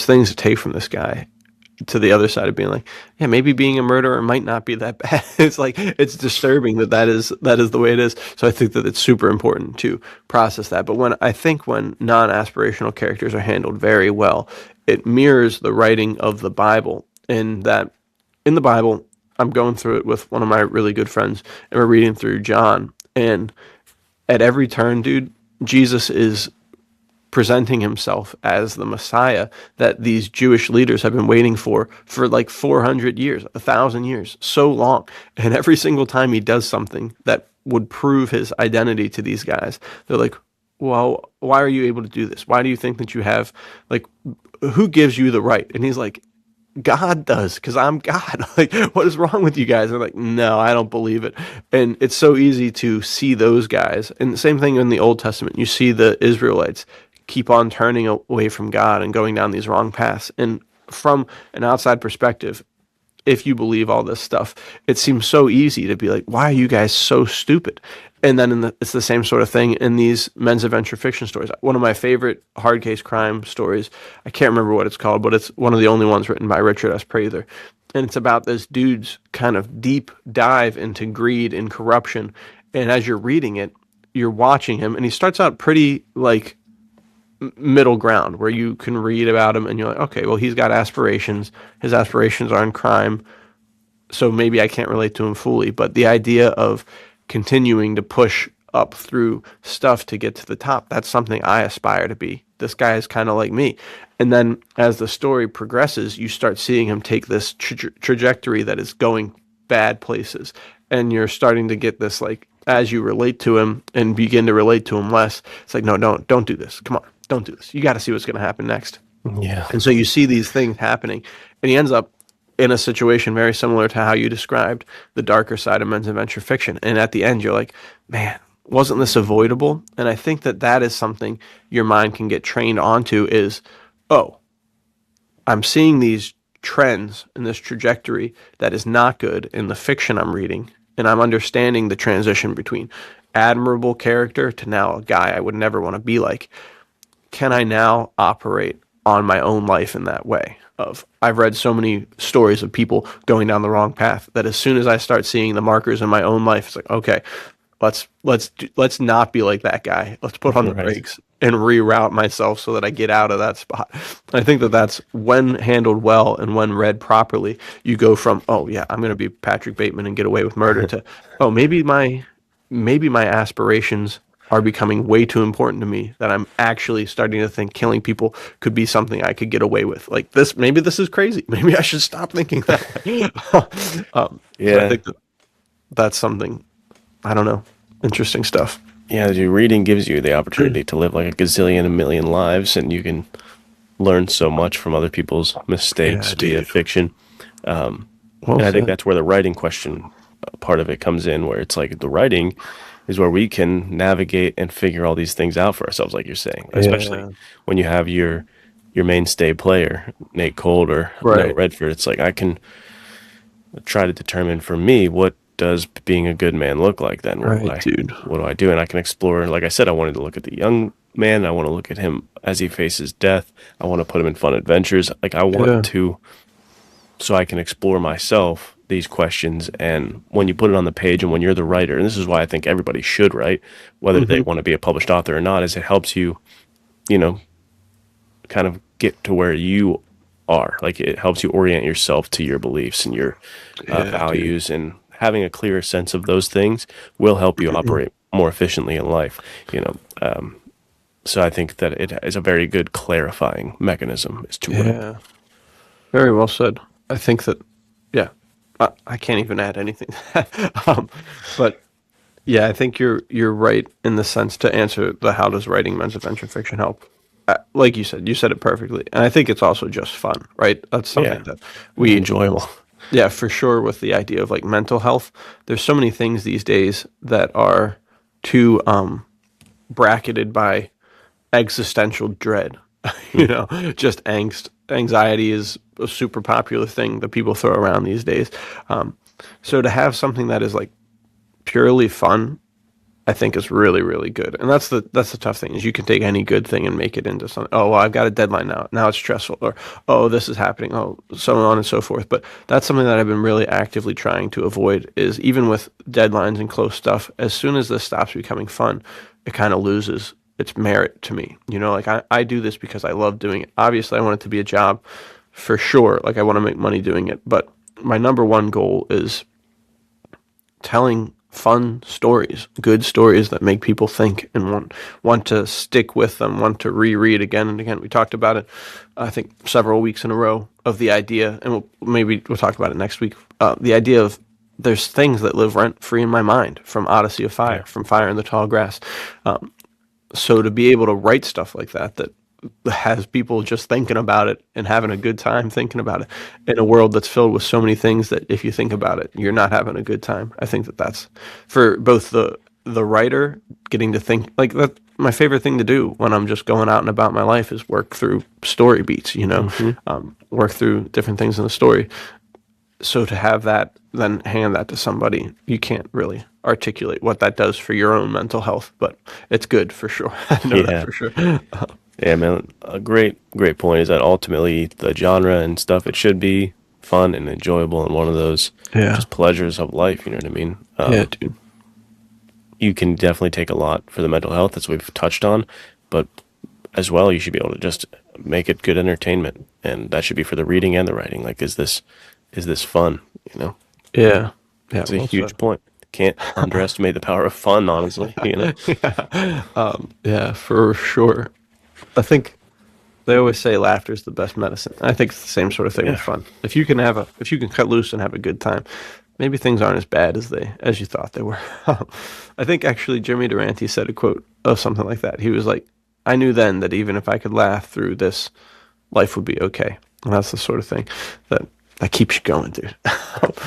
things to take from this guy, to the other side of being like, yeah, maybe being a murderer might not be that bad. It's like it's disturbing that is the way it is. So I think that it's super important to process that. But when non-aspirational characters are handled very well, it mirrors the writing of the Bible. In that, in the Bible, I'm going through it with one of my really good friends, and we're reading through John, and at every turn, dude, Jesus is presenting himself as the Messiah that these Jewish leaders have been waiting for like 400 years, 1,000 years, so long. And every single time he does something that would prove his identity to these guys, they're like, well, why are you able to do this? Why do you think that you have, like, who gives you the right? And he's like, God does, because I'm God. Like, what is wrong with you guys? They're like, no, I don't believe it. And it's so easy to see those guys. And the same thing in the Old Testament. You see the Israelites keep on turning away from God and going down these wrong paths. And from an outside perspective, if you believe all this stuff, it seems so easy to be like, why are you guys so stupid? And then it's the same sort of thing in these men's adventure fiction stories. One of my favorite hard case crime stories, I can't remember what it's called, but it's one of the only ones written by Richard S. Prather. And it's about this dude's kind of deep dive into greed and corruption. And as you're reading it, you're watching him, and he starts out pretty like middle ground where you can read about him and you're like, okay, well, he's got aspirations. His aspirations are in crime, so maybe I can't relate to him fully. But the idea of continuing to push up through stuff to get to the top, that's something I aspire to be. This guy is kind of like me. And then as the story progresses, you start seeing him take this trajectory that is going bad places. And you're starting to get this, like, as you relate to him and begin to relate to him less, it's like, no, don't do this. Come on, don't do this. You got to see what's going to happen next.
Yeah.
And so you see these things happening, and he ends up in a situation very similar to how you described the darker side of men's adventure fiction. And at the end, you're like, man, wasn't this avoidable? And I think that is something your mind can get trained onto is, oh, I'm seeing these trends and this trajectory that is not good in the fiction I'm reading. And I'm understanding the transition between admirable character to now a guy I would never want to be like. Can I now operate on my own life in that way? I've read so many stories of people going down the wrong path that as soon as I start seeing the markers in my own life, it's like, okay, let's not be like that guy. Let's put on the
Right.
brakes and reroute myself so that I get out of that spot. I think that's when handled well and when read properly, you go from, oh yeah, I'm going to be Patrick Bateman and get away with murder to, oh, maybe my aspirations are becoming way too important to me that I'm actually starting to think killing people could be something I could get away with. Like this, maybe this is crazy. Maybe I should stop thinking that way. So I
Yeah.
think that's something, I don't know, interesting stuff.
Yeah, your reading gives you the opportunity to live like a gazillion, a million lives, and you can learn so much from other people's mistakes
Yeah,
via
dude.
fiction.
Well
And I think
said.
that's where the writing question part of it comes in, where it's like the writing is where we can navigate and figure all these things out for ourselves, like you're saying, especially
Yeah.
when you have your mainstay player, Nate Cold or Noah
Right.
Redford. It's like I can try to determine for me, what does being a good man look like then?
Right, dude.
What do I do? And I can explore. Like I said, I wanted to look at the young man. I want to look at him as he faces death. I want to put him in fun adventures. Like I want
Yeah.
to, so I can explore myself these questions. And when you put it on the page and when you're the writer, and this is why I think everybody should write, whether they
Hmm.
want to be a published author or not, is it helps you, you know, kind of get to where you are. Like it helps you orient yourself to your beliefs and your
Yeah, dude.
values, and having a clearer sense of those things will help you operate more efficiently in life. You know, so I think that it is a very good clarifying mechanism as to write.
Yeah. Very well said. I think that, yeah, I can't even add anything. But yeah, I think you're right in the sense to answer the how does writing men's adventure fiction help? Like you said it perfectly, and I think it's also just fun, right? That's
Yeah,
something that
it's
we,
enjoyable.
yeah, for sure. With the idea of like mental health, there's so many things these days that are too bracketed by existential dread.
Hmm.
Just angst. Anxiety is a super popular thing that people throw around these days. So to have something that is like purely fun, I think is really, really good. And that's the tough thing is you can take any good thing and make it into something. Oh, well, I've got a deadline now. Now it's stressful. Or oh, this is happening. Oh, so on and so forth. But that's something that I've been really actively trying to avoid. Is even with deadlines and close stuff, as soon as this stops becoming fun, it kind of loses its merit to me. Like I do this because I love doing it. Obviously, I want it to be a job for sure. Like I want to make money doing it. But my number one goal is telling fun stories, good stories that make people think and want to stick with them, want to reread again and again. We talked about it, I think, several weeks in a row of the idea, and maybe we'll talk about it next week. The idea of there's things that live rent free in my mind from Odyssey of Fire,
Yeah,
from Fire in the Tall Grass. So to be able to write stuff like that has people just thinking about it and having a good time thinking about it in a world that's filled with so many things that if you think about it, you're not having a good time. I think that that's for both the writer getting to think like that. My favorite thing to do when I'm just going out and about my life is work through story beats,
hmm,
work through different things in the story. So to have that, then hand that to somebody, you can't really articulate what that does for your own mental health, but it's good for sure. I know that
yeah,
for sure.
yeah, man. A great point is that ultimately the genre and stuff, it should be fun and enjoyable and one of those
Yeah.
just pleasures of life. You know what I mean?
Yeah, dude.
You can definitely take a lot for the mental health, as we've touched on, but as well, you should be able to just make it good entertainment, and that should be for the reading and the writing. Like, is this fun? You know,
Yeah. Yeah.
it's a
Well said.
huge point. Can't underestimate the power of fun, honestly. You know,
Yeah, for sure. I think they always say laughter is the best medicine. I think it's the same sort of thing with
yeah,
fun. If you can cut loose and have a good time, maybe things aren't as bad as you thought they were. I think actually Jimmy Durante said a quote of something like that. He was like, "I knew then that even if I could laugh through this, life would be okay." And that's the sort of thing that keeps you going, dude.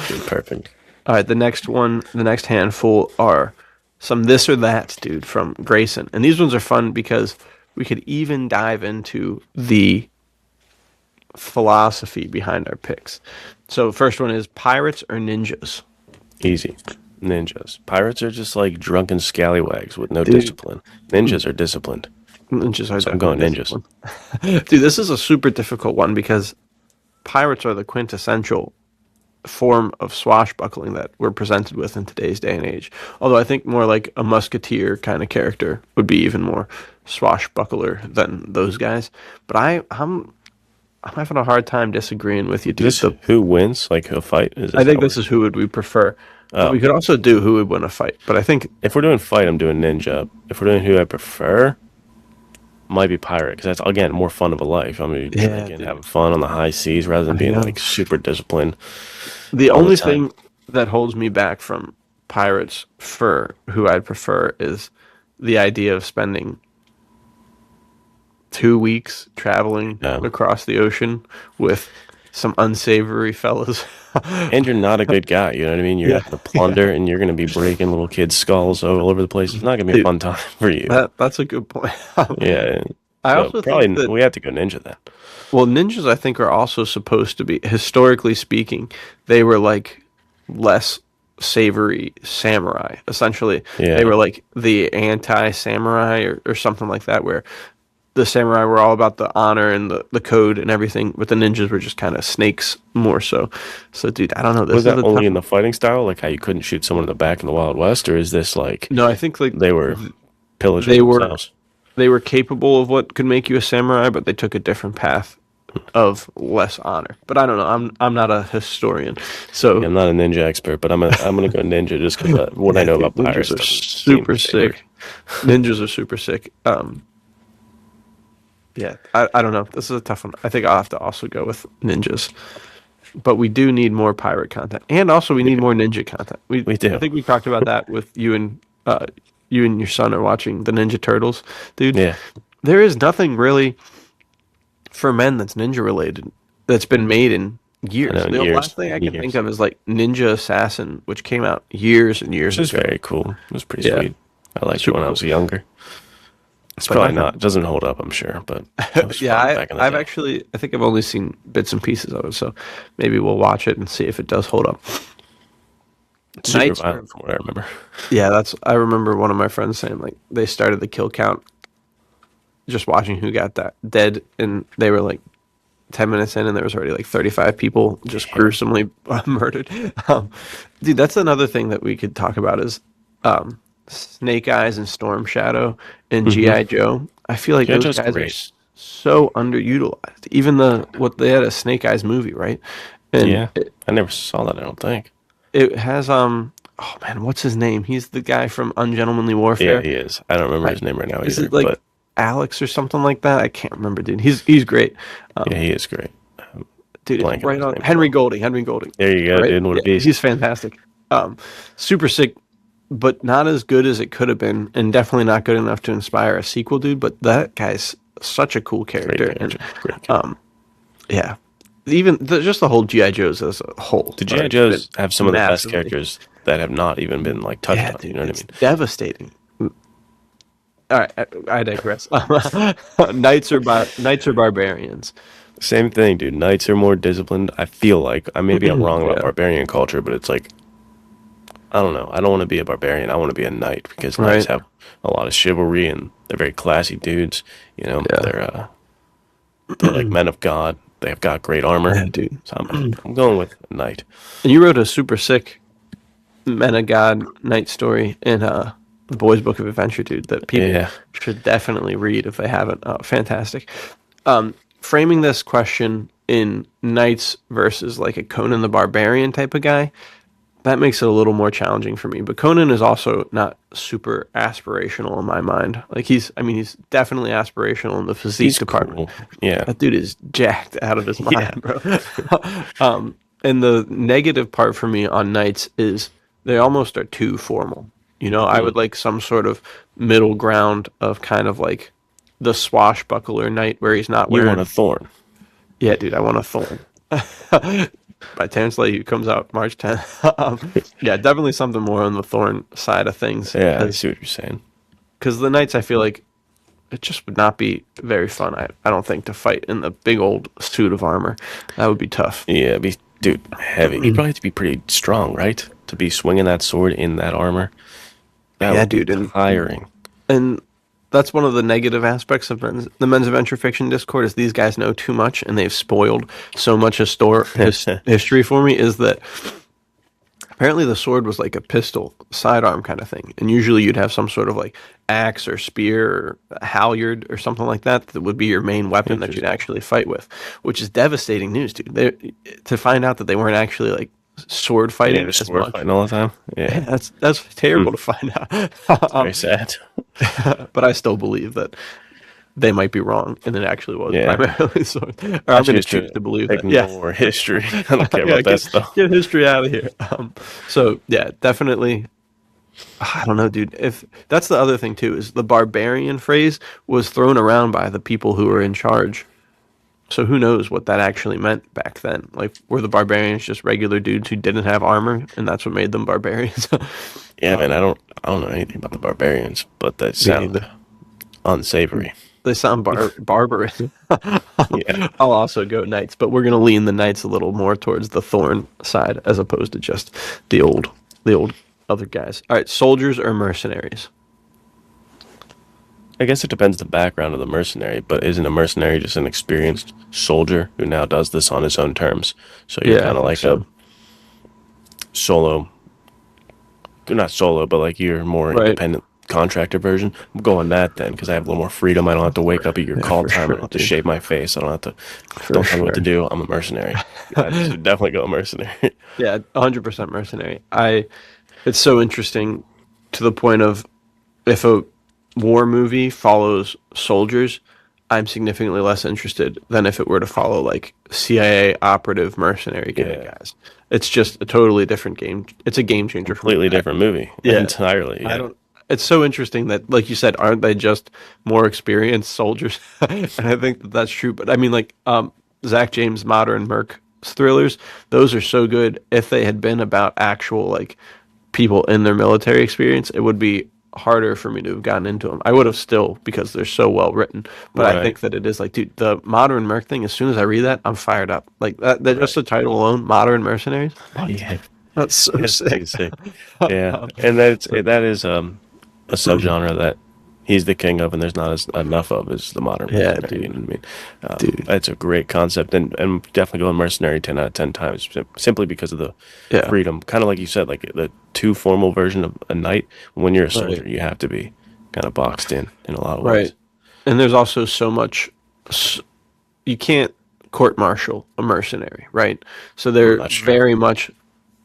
dude, perfect.
All right, the next handful are some this or that, dude, from Grayson. And these ones are fun because we could even dive into the philosophy behind our picks. So, first one is pirates or ninjas?
Easy. Ninjas. Pirates are just like drunken scallywags with no
Dude,
discipline. Ninjas are disciplined,
ninjas are
so I'm
definitely
going ninjas.
disciplined. Dude, this is a super difficult one because pirates are the quintessential form of swashbuckling that we're presented with in today's day and age. Although I think more like a musketeer kind of character would be even more swashbuckler than those guys. But I'm having a hard time disagreeing with you,
Is
dude.
this who wins? Like a fight? Is
I
this
think
how
this is who would we prefer. But
Oh,
we could also do who would win a fight. But I think
if we're doing fight, I'm doing ninja. If we're doing who I prefer, might be pirate because that's again more fun of a life. I'm gonna be
yeah,
drinking,
dude.
having fun on the high seas rather than
I
being
know.
like super disciplined
The
all the
only
time.
thing that holds me back from pirates for who I'd prefer is the idea of spending 2 weeks traveling
No,
across the ocean with some unsavory fellas.
And you're not a good guy. You know what I mean? You're
Yeah,
going to plunder, and you're going to be breaking little kids' skulls all over the place. It's not going to be a
dude,
fun time for you.
that's a good point.
Yeah.
I
So
also think
probably
that
we have to go ninja then.
well, ninjas I think are also supposed to be historically speaking, they were like less savory samurai. Essentially, they
Yeah.
were like the anti-samurai or something like that, where the samurai were all about the honor and the code and everything, but the ninjas were just kind of snakes more so. So, dude, I don't know.
Was
This is
that
a
only
tough
in
one.
the fighting style, like how you couldn't shoot someone in the back in the Wild West, or is this like
No, I think like
they were pillaging
they were
themselves?
they were capable of what could make you a samurai, but they took a different path of less honor. But I don't know. I'm not a historian,
Yeah,
so
I'm not a ninja expert, but I'm gonna go ninja just because what I
yeah,
know
dude,
about
ninjas
pirates
are
doesn't seem
super
savory.
sick. Ninjas are super sick. Yeah, I don't know. This is a tough one. I think I'll have to also go with ninjas. But we do need more pirate content, and also we
We
need
do.
more ninja content.
We
I
do.
think we talked about that with you and your son are watching the Ninja Turtles, dude.
Yeah,
There is nothing really for men that's ninja related that's been made in
I know
years.
in
The last
years,
thing I can think
years,
of is like Ninja Assassin, which came out years and years
which is
ago.
very cool. It was pretty
Yeah,
sweet. I liked it
super
when I
cool.
was younger. It's
But
probably not.
nothing.
It doesn't hold up, I'm sure, but it was
Yeah,
fun back in the
I've
day.
actually I think I've only seen bits and pieces of it, so maybe we'll watch it and see if it does hold up.
It's super
Knights are
violent from what I remember.
yeah, that's I remember one of my friends saying like they started the kill count just watching who got that dead and they were like 10 minutes in and there was already like 35 people just
Yeah.
gruesomely murdered. Um, dude, that's another thing that we could talk about is Snake Eyes and Storm Shadow and
Mm-hmm.
GI Joe. I feel like
Yeah,
those
just
guys are
great.
so underutilized. Even what they had a Snake Eyes movie, right? And
Yeah, I never saw that. I don't think.
it has oh man, what's his name? He's the guy from Ungentlemanly
Yeah,
Warfare.
he is. I don't remember
I,
his name right now
is
either,
it like
but
Alex or something like that? I can't remember, dude. He's great.
yeah,
Um,
he is great.
dude,
Blanking on
right
his
on
name as
Henry
well.
Golding. Henry Golding.
There you go,
Right?
dude. What a
Yeah,
beast.
he's fantastic. Super sick, but not as good as it could have been, and definitely not good enough to inspire a sequel, dude. But that guy's such a cool
Great
character, and
character. Great character.
um, yeah, even just the whole GI Joes as a whole
The
are
G.I.
just been
Joes have some of the best
massively.
characters that have not even been like touched
Yeah,
on. You
dude,
know what I
it's
mean?
devastating. All right, I digress. Knights are barbarians.
Same thing, dude. Knights are more disciplined. I feel like maybe I'm wrong about
Yeah,
barbarian culture, but it's like I don't know. I don't want to be a barbarian. I want to be a knight because knights
right.
have a lot of chivalry and they're very classy dudes. You know,
Yeah,
they're like men of God. They have got great armor.
yeah, dude.
So I'm going with a knight.
And you wrote a super sick Men of God Knight story in the Boys Book of Adventure, dude. That people
Yeah.
should definitely read if they haven't. Fantastic. Framing this question in knights versus like a Conan the Barbarian type of guy, that makes it a little more challenging for me. But Conan is also not super aspirational in my mind. Like he's definitely aspirational in the physique
He's
department.
cool. Yeah.
That dude is jacked out of his
Yeah.
mind, bro. And the negative part for me on knights is they almost are too formal. You know, I would like some sort of middle ground of kind of like the swashbuckler knight where he's not
You want
wearing.
a thorn.
Yeah, dude, I want a thorn. By Terrence Lee, who comes out March 10th. Yeah, definitely something more on the thorn side of things.
Yeah, I see what you're saying.
Because the knights, I feel like it just would not be very fun. I don't think to fight in the big old suit of armor. That would be tough.
Yeah, dude, heavy. You probably have to be pretty strong, right? To be swinging that sword in that armor. That
Yeah,
would be
dude,
tiring.
and that's one of the negative aspects of the men's adventure fiction Discord is these guys know too much and they've spoiled so much history for me. Is that apparently the sword was like a pistol sidearm kind of thing, and usually you'd have some sort of like axe or spear or a halyard or something like that that would be your main weapon that you'd
Interesting.
actually fight with, which is devastating news, dude. To find out that they weren't actually like sword
Yeah,
fighting
the
as
sword
much.
fighting all the time. Yeah,
That's terrible to find out.
very sad.
But I still believe that they might be wrong, and it actually was
Yeah,
primarily sword. Or
I
I'm going to
choose
choose
to
to believe that. Yeah,
ignore history. I don't care
yeah.
about that stuff.
Get history out of here. So yeah, definitely. I don't know, dude. If that's the other thing too, is the barbarian phrase was thrown around by the people who were in charge So who knows what that actually meant back then? Like, were the barbarians just regular dudes who didn't have armor, and that's what made them barbarians?
Yeah, man, I don't know anything about the barbarians, but they
Me
sound
neither.
unsavory.
They sound barbarous.
Yeah.
I'll also go knights, but we're gonna lean the knights a little more towards the thorn side as opposed to just the old other guys. All right, soldiers or mercenaries?
I guess it depends the background of the mercenary, but isn't a mercenary just an experienced soldier who now does this on his own terms? So you're
Yeah, I
kind of
think
like a
so.
solo, not solo, but like you're more
Right.
independent contractor version. I'm going that then because I have a little more freedom. I don't have to wake up at your
Yeah,
call
for
time. I
sure,
don't have to
dude.
shave my face. I don't have to.
For
Don't tell me what to
sure.
do. I'm a mercenary. I should definitely go mercenary.
Yeah, 100% mercenary. It's so interesting to the point of if a war movie follows soldiers, I'm significantly less interested than if it were to follow like CIA operative mercenary kind of
Yeah,
guys. It's just a totally different game. It's a game changer for me.
completely different movie
Yeah.
entirely.
I
Yeah,
don't. It's so interesting that, like you said, aren't they just more experienced soldiers? And I think that that's true. But I mean, like Zach James' modern Merc thrillers, those are so good. If they had been about actual like people in their military experience, it would be harder for me to have gotten into them. I would have still because they're so well written. But I
right,
think that it is like, dude, the modern Merc thing. As soon as I read that, I'm fired up. Like that. That just
right.
the title alone, Modern Mercenaries. What?
Yeah,
That's so
it's
sick.
pretty sick. Yeah, and that is a subgenre that he's the king of, and there's not as enough of is the modern
Yeah,
mercenary. You
dude.
know what I mean?
Dude.
It's a great concept, and definitely going mercenary 10 out of 10 times simply because of the
Yeah.
freedom. Kind of like you said, like the too formal version of a knight. When you're a
Right.
soldier, you have to be kind of boxed in a lot of
Right.
ways.
And there's also so much s- you can't court martial a mercenary, right? So
I'm
they're
not sure.
very much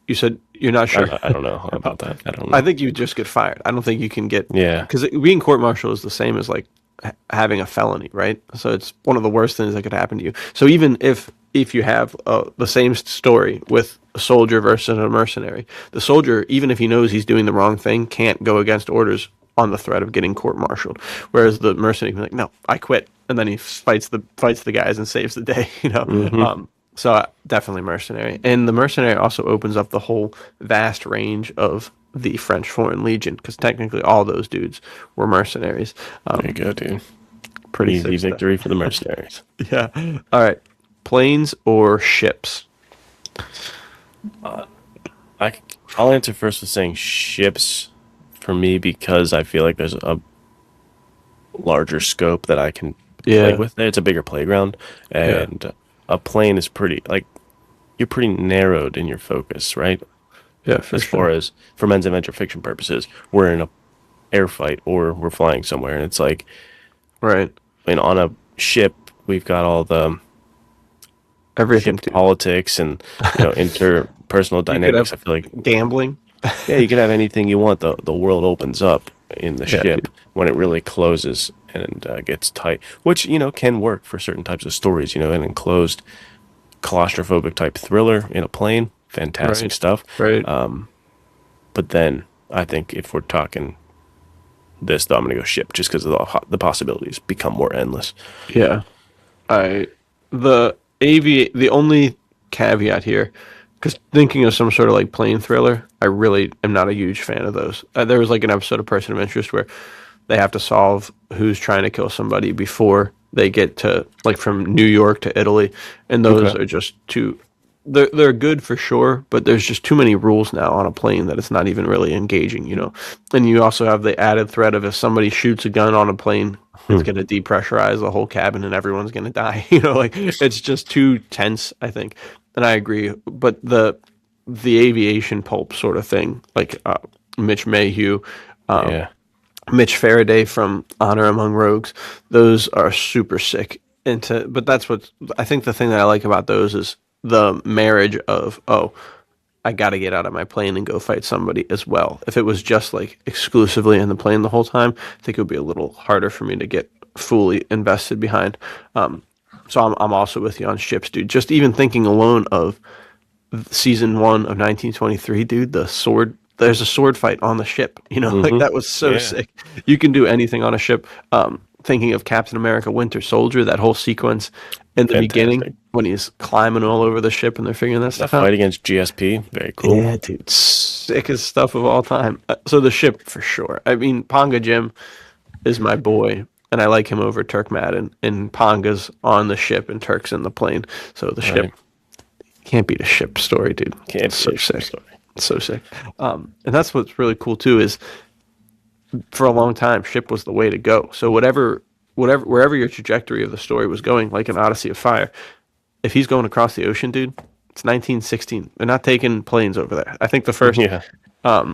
you said you're not sure.
I don't know about that. I don't
I
know.
think you just get fired. I don't think you can get
Yeah,
because being court martial is the same as like having a felony, right? So it's one of the worst things that could happen to you. So even if you have the same story with a soldier versus a mercenary, the soldier, even if he knows he's doing the wrong thing, can't go against orders on the threat of getting court-martialed. Whereas the mercenary can be like, no, I quit, and then he fights the guys and saves the day.
hmm,
So definitely mercenary, and the mercenary also opens up the whole vast range of the French Foreign Legion because technically all those dudes were mercenaries.
there you go, dude.
Pretty
Easy
sick stuff.
victory for the mercenaries.
Yeah. All right. Planes or ships?
I I'll answer first with saying ships for me because I feel like there's a larger scope that I can play
Yeah.
with. It's a bigger playground,
Yeah.
and a plane is pretty like you're pretty narrowed in your focus, right?
Yeah, for
As far
sure.
as for men's adventure fiction purposes, we're in a air fight or we're flying somewhere, and it's like,
Right.
on a ship we've got all the
Everything,
ship
dude.
politics and interpersonal
You could
dynamics.
have
I feel like
gambling.
yeah, you can have anything you want. The world opens up in the
Yeah,
ship
dude.
when it really closes and gets tight, which can work for certain types of stories. An enclosed, claustrophobic type thriller in a plane, fantastic
Right.
stuff.
Right.
But then I think if we're talking this, though, I'm gonna go ship just because the possibilities become more endless.
Yeah. I the only caveat here, because thinking of some sort of like plane thriller, I really am not a huge fan of those. There was like an episode of Person of Interest where they have to solve who's trying to kill somebody before they get to like from New York to Italy, and those
Okay.
are just too. They're good for sure, but there's just too many rules now on a plane that it's not even really engaging. And you also have the added threat of if somebody shoots a gun on a plane, it's
Hmm.
going to depressurize the whole cabin and everyone's going to die. Like it's just too tense, I think. And I agree, but the aviation pulp sort of thing, like Mitch Mayhew,
Yeah.
Mitch Faraday from Honor Among Rogues, those are super sick. But that's what I think the thing that I like about those is the marriage of, oh, I got to get out of my plane and go fight somebody as well. If it was just like exclusively in the plane the whole time, I think it would be a little harder for me to get fully invested behind. So I'm also with you on ships, dude. Just even thinking alone of season one of 1923, dude, there's a sword fight on the ship. Like
Hmm.
that was so
Yeah.
sick. You can do anything on a ship. Thinking of Captain America Winter Soldier, that whole sequence, in the
Fantastic.
beginning when he's climbing all over the ship and they're figuring that
The
stuff out.
fight against GSP, very cool.
Yeah, dude, sickest stuff of all time. So the ship for sure. I mean, Ponga Jim is my boy, and I like him over Turk Madden. And Ponga's on the ship and Turk's in the plane. So the ship
Right.
can't beat a ship story, dude.
Can't
It's so
be a ship
sick.
story.
So sick. And that's what's really cool too is for a long time, ship was the way to go. So wherever your trajectory of the story was going, like an Odyssey of Fire, if he's going across the ocean, dude, it's 1916. They're not taking planes over there. I think the
Yeah.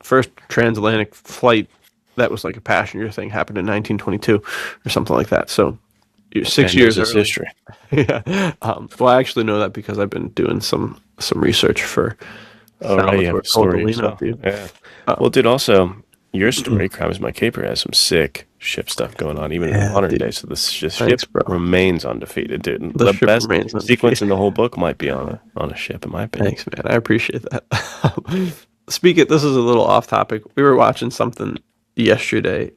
first transatlantic flight that was like a passenger thing happened in 1922 or something like that. So you're 6 years
This
early.
history.
Yeah. Well, I actually know that because I've been doing some research for
Oh, right. You have
Salvatore
a story
Cordolino,
yourself.
dude.
Yeah. Well, dude, also, your story, Crime is My Caper, has some sick ship stuff going on, even in the
Yeah,
modern
dude.
day. So this ship
Thanks, bro.
remains undefeated, dude. And
The
the
ship
best
remains
sequence
undefeated.
in the whole book might be on a ship, in my opinion.
Thanks, man. I appreciate that. This is a little off topic. We were watching something yesterday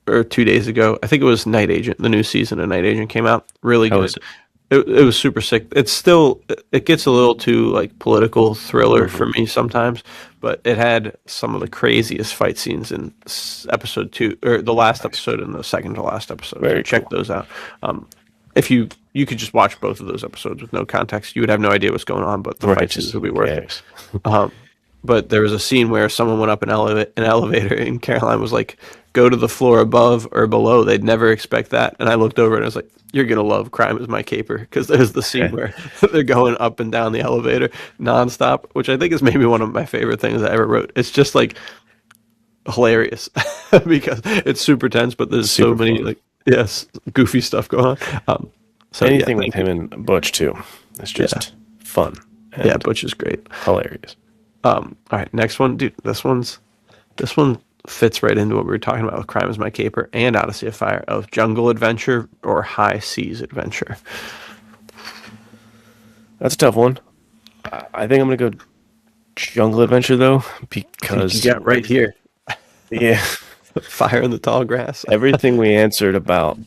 or 2 days ago. I think it was Night Agent. The new season of Night Agent came out. Really
How
good.
is it?
It was super sick. It's still it gets a little too like political thriller for me sometimes, but it had some of the craziest fight scenes in episode 2 or the last episode and the second to last episode. So
Very
check
cool.
those out. If you could just watch both of those episodes with no context, you would have no idea what's going on, but the
Right,
fight
just
scenes would be
who
worth
cares?
it. But there was a scene where someone went up an elevator, and Caroline was like, "Go to the floor above or below." They'd never expect that, and I looked over and I was like, "You're gonna love Crime Is My Caper," because there's the scene where they're going up and down the elevator nonstop, which I think is maybe one of my favorite things I ever wrote. It's just like hilarious because it's super tense, but there's so
Super
many
fun.
like goofy stuff going on. So yeah,
Anything with
thank you.
him and Butch, too. It's
Yeah,
just fun
yeah,
and
Butch is great.
hilarious.
All right, next one, dude. This one fits right into what we were talking about with Crime Is My Caper and Odyssey of Fire of jungle adventure or high seas adventure.
That's a tough one. I think I'm going to go Jungle Adventure, though,
I think you
because,
got right here.
yeah,
Fire in the tall grass.
everything we answered about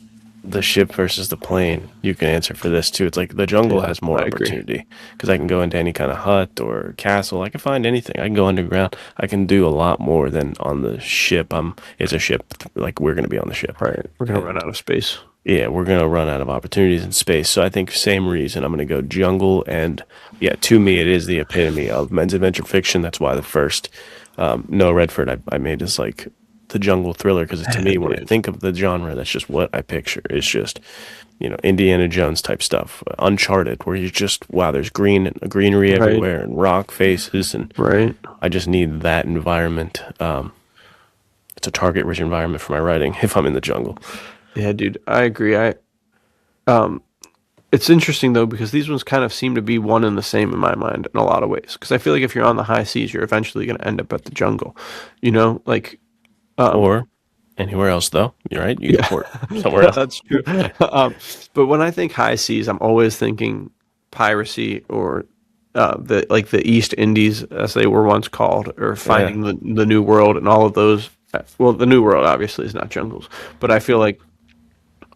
the ship versus the plane, you can answer for this too. It's like the jungle
Yeah,
has more
I agree.
opportunity because I can go into any kind of hut or castle. I can find anything. I can go underground. I can do a lot more than on the ship. It's a ship. Like we're gonna be on the ship,
Right, we're gonna run out of space.
yeah, we're gonna run out of opportunities in space. So I think same reason I'm gonna go jungle, and yeah, to me it is the epitome of men's adventure fiction. That's why the first Noah Redford I made is like the jungle thriller because to me when I
Dude.
think of the genre, that's just what I picture. It's just Indiana Jones type stuff, Uncharted, where you just wow, there's greenery
Right,
everywhere and rock faces, and
right.
I just need that environment. It's a target-rich environment for my writing if I'm in the jungle.
Yeah, dude, I agree. It's interesting though because these ones kind of seem to be one and the same in my mind in a lot of ways. Because I feel like if you're on the high seas, you're eventually going to end up at the jungle. Like
Or anywhere else, though. You're right. You can
yeah,
port somewhere else.
that's true. But when I think high seas, I'm always thinking piracy or the East Indies, as they were once called, or
Yeah.
finding the New World and all of those. Well, the New World obviously is not jungles, but I feel like,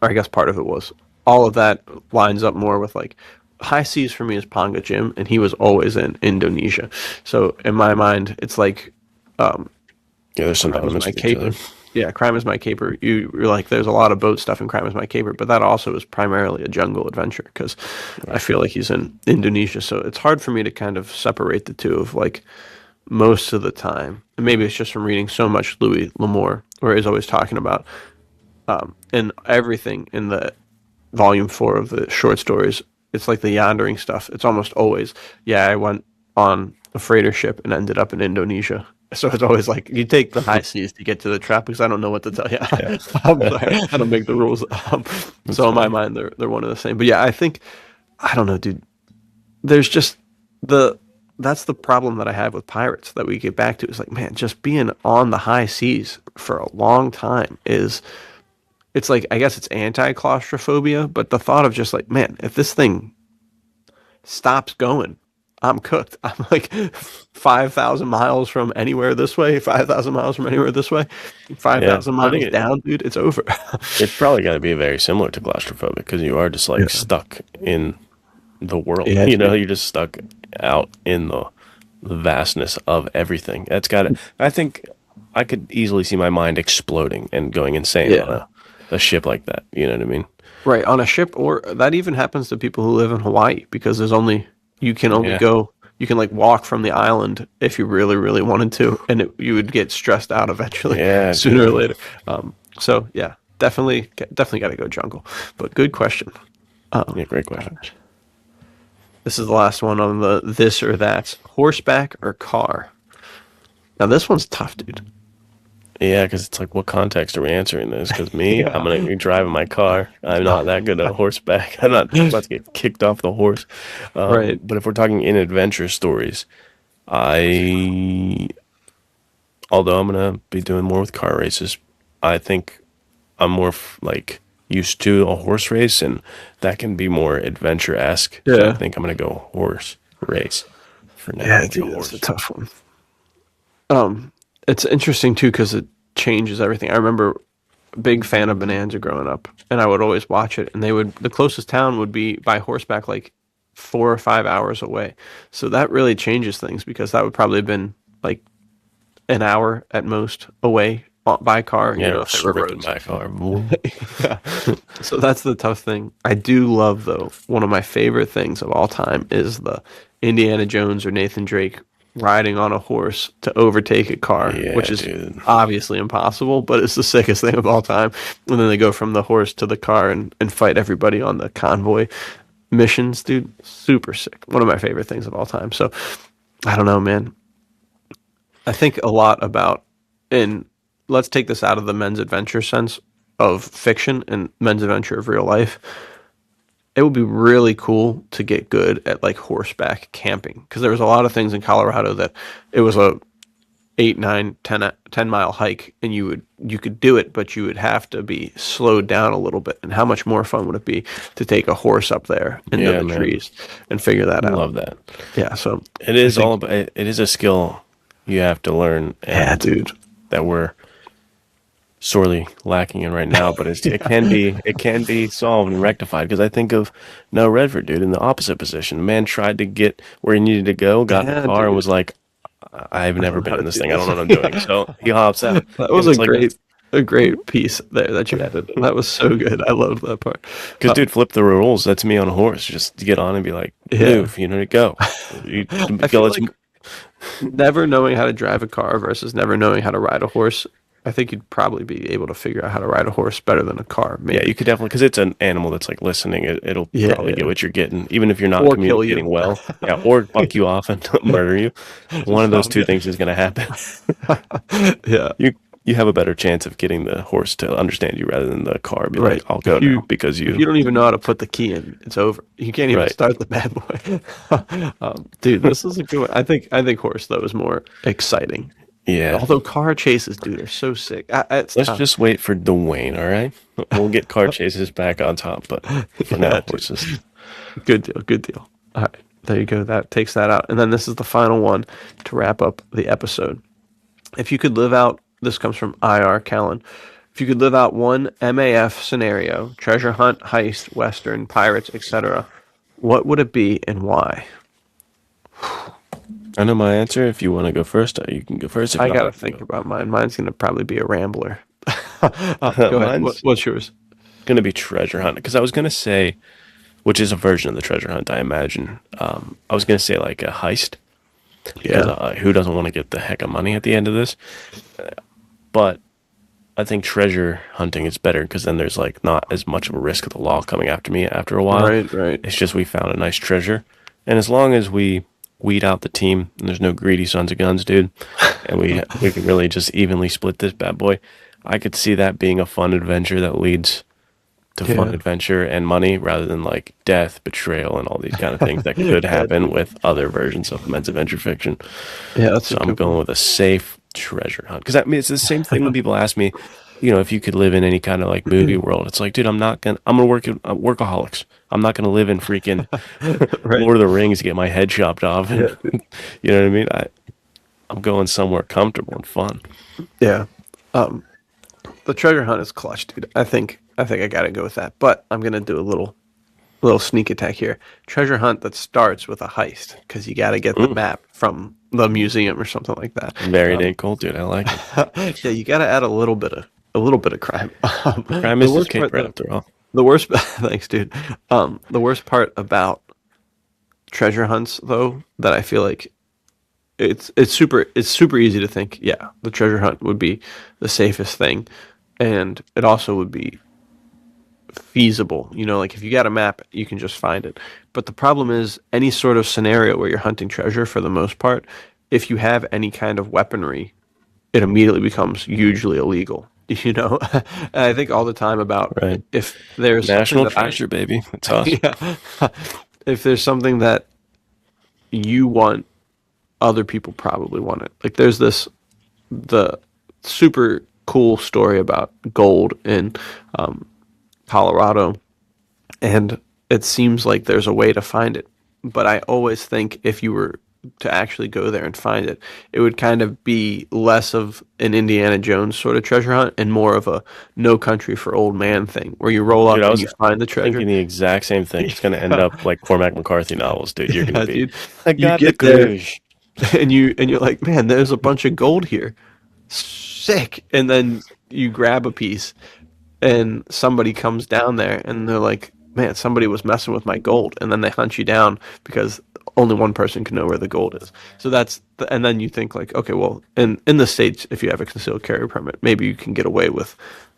or I guess part of it was, all of that lines up more with like high seas for me is Ponga Jim, and he was always in Indonesia. So in my mind, it's like
Yeah, there's some
Crime is
elements
My
with each other.
Caper. Yeah, Crime is My Caper. You're like, there's a lot of boat stuff in Crime is My Caper, but that also is primarily a jungle adventure because I feel like he's in Indonesia. So it's hard for me to kind of separate the two of like most of the time. And maybe it's just from reading so much Louis L'Amour, where he's always talking about and everything in the volume 4 of the short stories. It's like the yandering stuff. It's almost always, yeah, I went on a freighter ship and ended up in Indonesia. So it's always like you take the high seas to get to the tropics. I don't know what to tell you. I'm sorry, I don't make the rules. So in my mind, they're one and the same. But yeah, I don't know, dude. There's just the that's the problem that I have with pirates that we get back to. Is like, man, just being on the high seas for a long time is it's like I guess it's anti claustrophobia, but the thought of just like, man, if this thing stops going, I'm cooked. I'm like 5,000 miles from anywhere this way, 5,000 miles from anywhere this way,
Yeah,
5,000
I think
miles down, dude. It's over.
it's probably got to be very similar to claustrophobic because you are just like
Yeah.
stuck in the world.
Yeah,
You know,
dude.
you're just stuck out in the vastness of everything. That's got it. I think I could easily see my mind exploding and going insane on
Yeah.
a ship like that. You know what I mean?
Right. On a ship, or that even happens to people who live in Hawaii because you can only
Yeah.
go, you can like walk from the island if you really, really wanted to, and you would get stressed out eventually,
Yeah,
sooner or
dude.
later. So yeah, definitely got to go jungle. But good question.
Yeah, great question.
This is the last one on the this or that. Horseback or car? Now this one's tough, dude.
Yeah, because it's like, what context are we answering this? Because me, I'm
Yeah.
gonna be driving my car. I'm not that good at horseback. I'm not about to get kicked off the horse.
Right.
But if we're talking in adventure stories, I, although I'm gonna be doing more with car races, I think I'm more like used to a horse race, and that can be more adventure esque. So I
Yeah.
think I'm gonna go horse race for now.
Yeah,
Let's go
dude, that's a
horse.
tough one. It's interesting too because it changes everything. I remember big fan of Bonanza growing up, and I would always watch it. And the closest town would be by horseback, like 4 or 5 hours away. So that really changes things because that would probably have been like an hour at most away by car.
Yeah,
If there were
ripping
roads.
my car.
Yeah. So that's the tough thing. I do love though. One of my favorite things of all time is the Indiana Jones or Nathan Drake riding on a horse to overtake a car, which
Yeah,
is
dude.
obviously impossible, but it's the sickest thing of all time. And then they go from the horse to the car and fight everybody on the convoy missions, dude. Super sick. One of my favorite things of all time. So I don't know, man. I think a lot about, and let's take this out of the men's adventure sense of fiction and men's adventure of real life. It would be really cool to get good at like horseback camping because there was a lot of things in Colorado that it was a 8, 9, 10 mile hike, and you could do it, but you would have to be slowed down a little bit. And how much more fun would it be to take a horse up there into
Yeah,
the
man.
trees and figure that out?
Love that.
Yeah, so
It
I
is all
think,
about, it is a skill you have to learn,
yeah,
and
dude.
that we're sorely lacking in right now, but it can be solved and rectified because I think of Noah Redford, dude, in the opposite position. The man tried to get where he needed to go, got in the
Yeah,
car and
dude.
was like, I've
I
never
don't know
been
how
in
to
this
do
thing. I don't
this.
know what I'm doing. So he hops out.
That
And
was
it's like that's
a great piece there that you added. That was so good. I loved that part.
because dude, flip the rules. That's me on a horse. Just to get on and be like,
Yeah.
move, you know, to go. You
I
go,
feel
let's
like never knowing how to drive a car versus never knowing how to ride a horse, I think you'd probably be able to figure out how to ride a horse better than a car,
yeah, you
maybe.
could definitely because it's an animal that's like listening. It'll
Yeah,
probably get
yeah.
what you're getting, even if you're not
Or kill
communicating
you.
well. Yeah, or fuck you off and murder you. One of those
Oh,
two things is going to happen.
yeah.
You have a better chance of getting the horse to understand you rather than the car be like,
Right.
I'll go now because
If you
you
don't even know how to put the key in, it's over. You can't even
right.
start the bad boy. Dude, this is a good one. I think horse though is more exciting.
Yeah.
Although car chases, dude, are so sick. It's
Let's
tough.
just wait for Dwayne, all right? We'll get car chases back on top, but for
Yeah,
now,
dude.
horses.
Good deal. Good deal. All right. There you go. That takes that out. And then this is the final one to wrap up the episode. If you could live out, this comes from IR Callan. If you could live out one MAF scenario, treasure hunt, heist, western, pirates, etc., what would it be and why?
I know my answer. If you want to go first, you can go first. If
I
not,
gotta
I can
think about mine. Mine's gonna probably be a rambler.
go.
Go ahead.
Mine's
What's yours?
going to be treasure hunt because I was going to say, which is a version of the treasure hunt, I imagine. I was going to say like a heist because
Yeah.
who doesn't want to get the heck of money at the end of this? But I think treasure hunting is better because then there's like not as much of a risk of the law coming after me after a while.
Right. Right.
It's just we found a nice treasure, and as long as we weed out the team and there's no greedy sons of guns, dude, and we can really just evenly split this bad boy, I could see that being a fun adventure that leads to fun
Yeah.
adventure and money rather than like death, betrayal, and all these kind of things that could
Yeah.
happen with other versions of men's adventure fiction.
Yeah. That's
So
a
I'm
good
going
one.
with a safe treasure hunt because I mean it's the same thing when people ask me, if you could live in any kind of like movie world, it's like, dude, I'm gonna work in workaholics. I'm not gonna live in freaking
Right.
Lord of the Rings to get my head chopped off, and
Yeah.
you know what I mean. I'm going somewhere comfortable and fun.
Yeah. The treasure hunt is clutch, dude. I think I gotta go with that. But I'm gonna do a little sneak attack here. Treasure hunt that starts with a heist because you gotta get the map from the museum or something like that.
Varied ain't cold, dude. I like it.
Yeah, you gotta add a little bit of crime.
Crime
The
is his
worst part,
caper
though,
after all.
the worst. Thanks, dude. The worst part about treasure hunts, though, that I feel like it's super easy to think, yeah, the treasure hunt would be the safest thing, and it also would be feasible. Like if you got a map, you can just find it. But the problem is any sort of scenario where you're hunting treasure, for the most part, if you have any kind of weaponry, it immediately becomes hugely illegal. And I think all the time about
Right.
if there's something
National
that I,
treasure, baby. It's us.
yeah, if there's something that you want, other people probably want it. Like there's the super cool story about gold in Colorado, and it seems like there's a way to find it. But I always think if you were to actually go there and find it, it would kind of be less of an Indiana Jones sort of treasure hunt and more of a No Country for Old Man thing, where you roll
Dude,
up
I
and
was
you find the treasure.
thinking the exact same thing. It's gonna end up like Cormac McCarthy novels, dude. You're gonna
Yeah,
be,
dude.
I
You
got the
get there
clues.
and you're like, man, there's a bunch of gold here. Sick. And then you grab a piece and somebody comes down there and they're like, man, somebody was messing with my gold. And then they hunt you down because only one person can know where the gold is. So and then you think like, okay, well, in the States, if you have a concealed carry permit, maybe you can get away with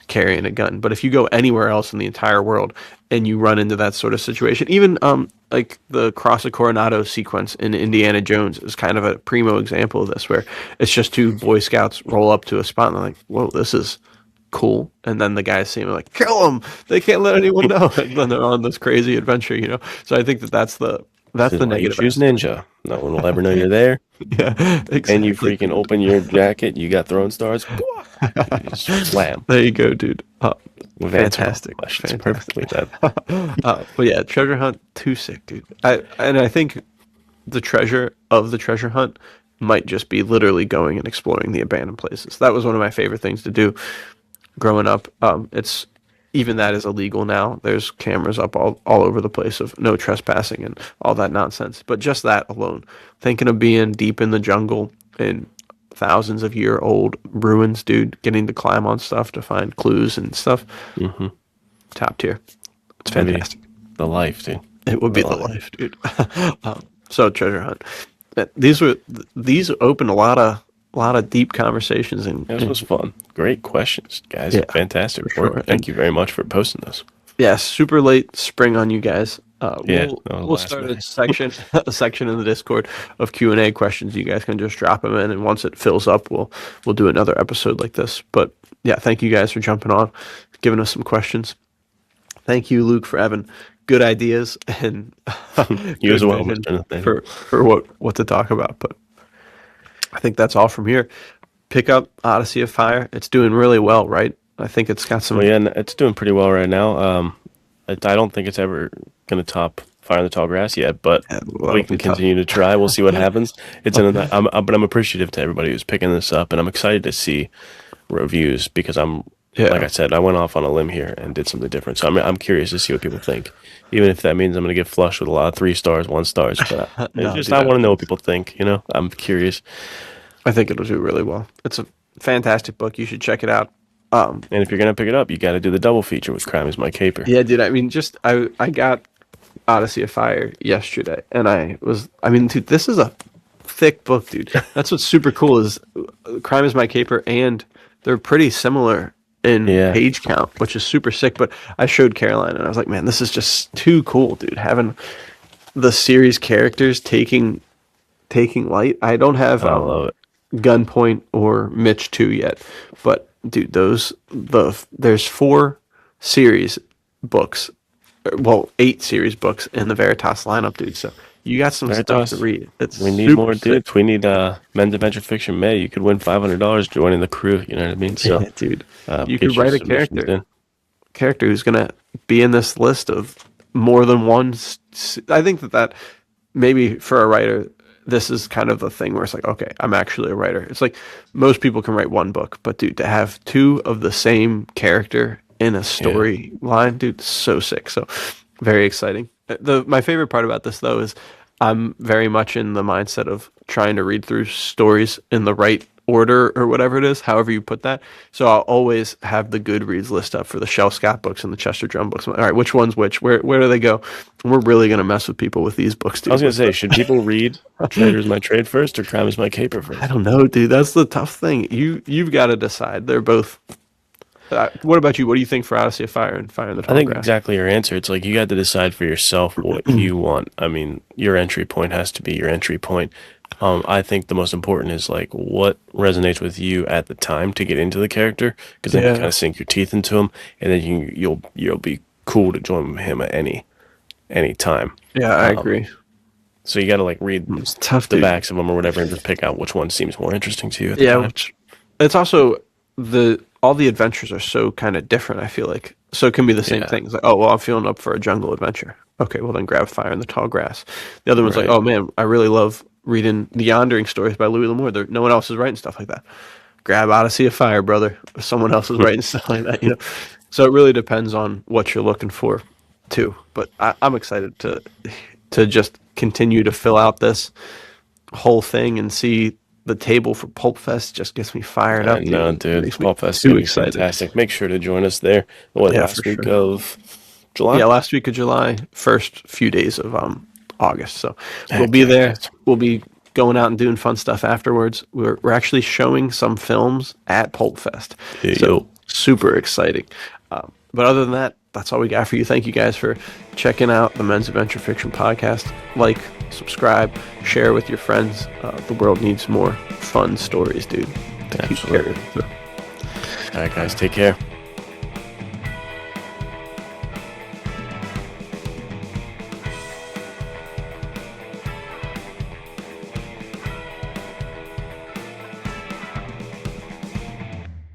carrying a gun. But if you go anywhere else in the entire world and you run into that sort of situation, even like the Cross of Coronado sequence in Indiana Jones is kind of a primo example of this, where it's just two Boy Scouts roll up to a spot and they're like, whoa, this is cool. And then the guys see him like, kill them. They can't let anyone know. And then they're on this crazy adventure. So I think that's the
Why you
negative
choose
aspect.
Ninja? No one will ever know you're there.
Yeah,
And you
exactly.
freaking open your jacket, you got throwing stars. You just slam.
There you go, dude.
We've answered all the
Fantastic,
questions
fantastic.
perfectly then.
But yeah, treasure hunt, too sick, dude. I think the treasure of the treasure hunt might just be literally going and exploring the abandoned places. That was one of my favorite things to do growing up. It's even that is illegal now. There's cameras up all over the place of no trespassing and all that nonsense. But just that alone, thinking of being deep in the jungle in thousands of year old ruins, dude, getting to climb on stuff to find clues and stuff, top tier. It's
Maybe
fantastic.
the life, dude.
It would be the
life.
life, dude. So treasure hunt. These open a lot of deep conversations
This was fun. Great questions, guys.
Yeah,
Fantastic
for
work.
sure.
Thank you very much for posting this.
yeah, super late spring on you guys.
Yeah,
We'll
that was
we'll
last
start
minute.
a section a section in the Discord of Q&A questions. You guys can just drop them in, and once it fills up, we'll do another episode like this. But yeah, thank you guys for jumping on, giving us some questions. Thank you, Luke, for having good ideas and
You
good
as well,
vision
Mr. Nathaniel.
for what to talk about. But I think that's all from here. Pick up Odyssey of Fire. It's doing really well, right? I think it's got some.
Well, yeah, it's doing pretty well right now. I don't think it's ever going to top Fire in the Tall Grass yet, but
Yeah, well,
we
that'll
can
be tough.
continue to try. We'll see what happens. But I'm appreciative to everybody who's picking this up, and I'm excited to see reviews because
Yeah.
like I said, I went off on a limb here and did something different. So I'm curious to see what people think, even if that means I'm going to get flushed with a lot of 3 stars, 1 stars. But
No,
it's just
dude,
I want to know what people think. I'm curious.
I think it'll do really well. It's a fantastic book. You should check it out.
And if you're going to pick it up, you got to do the double feature with Crime is My Caper.
Yeah, dude. I mean, I got Odyssey of Fire yesterday, and dude, this is a thick book, dude. That's what's super cool is Crime is My Caper, and they're pretty similar in
Yeah.
page count, which is super sick. But I showed Caroline, and I was like, man, this is just too cool, dude. Having the series characters taking light. I don't have
I love it.
Gunpoint or Mitch 2 yet, but dude, there's 4 series books, well, 8 series books in the Veritas lineup, dude. So You got some
Right,
stuff to
Thomas?
read. It's
We need
super
more
sick.
dudes. We need Men's Adventure Fiction May. You could win $500 joining the crew. You know what I mean? So
Yeah, dude. You could
get your
write a
submissions in.
character who's gonna be in this list of more than one. I think that maybe for a writer, this is kind of the thing where it's like, okay, I'm actually a writer. It's like most people can write one book, but dude, to have two of the same character in a
Yeah.
storyline, dude, so sick. So very exciting. My favorite part about this though is I'm very much in the mindset of trying to read through stories in the right order or whatever it is, however you put that. So I'll always have the Goodreads list up for the Shel Scott books and the Chester Drum books. All right, which one's which? Where do they go? And we're really gonna mess with people with these books, dude.
I was gonna say, should people read Trader is My Trade first or Crime is My Caper
I
first?
don't know, dude. That's the tough thing. You've got to decide. They're both. What about you? What do you think for Odyssey of Fire and Fire in the
I
Tall
think
Grass?
exactly your answer. It's like you got to decide for yourself what you want. I mean, your entry point has to be your entry point. I think the most important is like what resonates with you at the time to get into the character, because then you kind
Yeah,
of sink your teeth into him, and then you'll be cool to join him at any time.
yeah, I agree.
So you got to like read
It's tough,
the
dude.
backs of them or whatever, and just pick out which one seems more interesting to you at the
Yeah,
time.
which it's also all the adventures are so kind of different. I feel like so it can be the same
Yeah,
thing. It's like, oh well, I'm feeling up for a jungle adventure. Okay, well then grab Fire in the Tall Grass. The other one's like,
right.
oh man, I really love reading the Yondering stories by Louis L'Amour. No one else is writing stuff like that. Grab Odyssey of Fire, brother. Someone else is writing stuff like that. So it really depends on what you're looking for, too. But I'm excited to just continue to fill out this whole thing and see the table for Pulp Fest. Just gets me fired
I
up, dude.
know,
It
dude.
makes me
Fall Fest is
too
gonna be
excited.
fantastic. Make sure to join us there. What,
Yeah, for
last week
sure.
of
Yeah,
July?
last week of July, first few days of August. So we'll
Heck
be
yeah,
there.
guys.
We'll be going out and doing fun stuff afterwards. We're actually showing some films at Pulp Fest.
Yeah,
So
yo.
super exciting. But other than that, that's all we got for you. Thank you guys for checking out the Men's Adventure Fiction podcast. Like, subscribe, share with your friends. The world needs more fun stories, dude. To keep
Absolutely.
carrying. So,
All right, guys. Take care.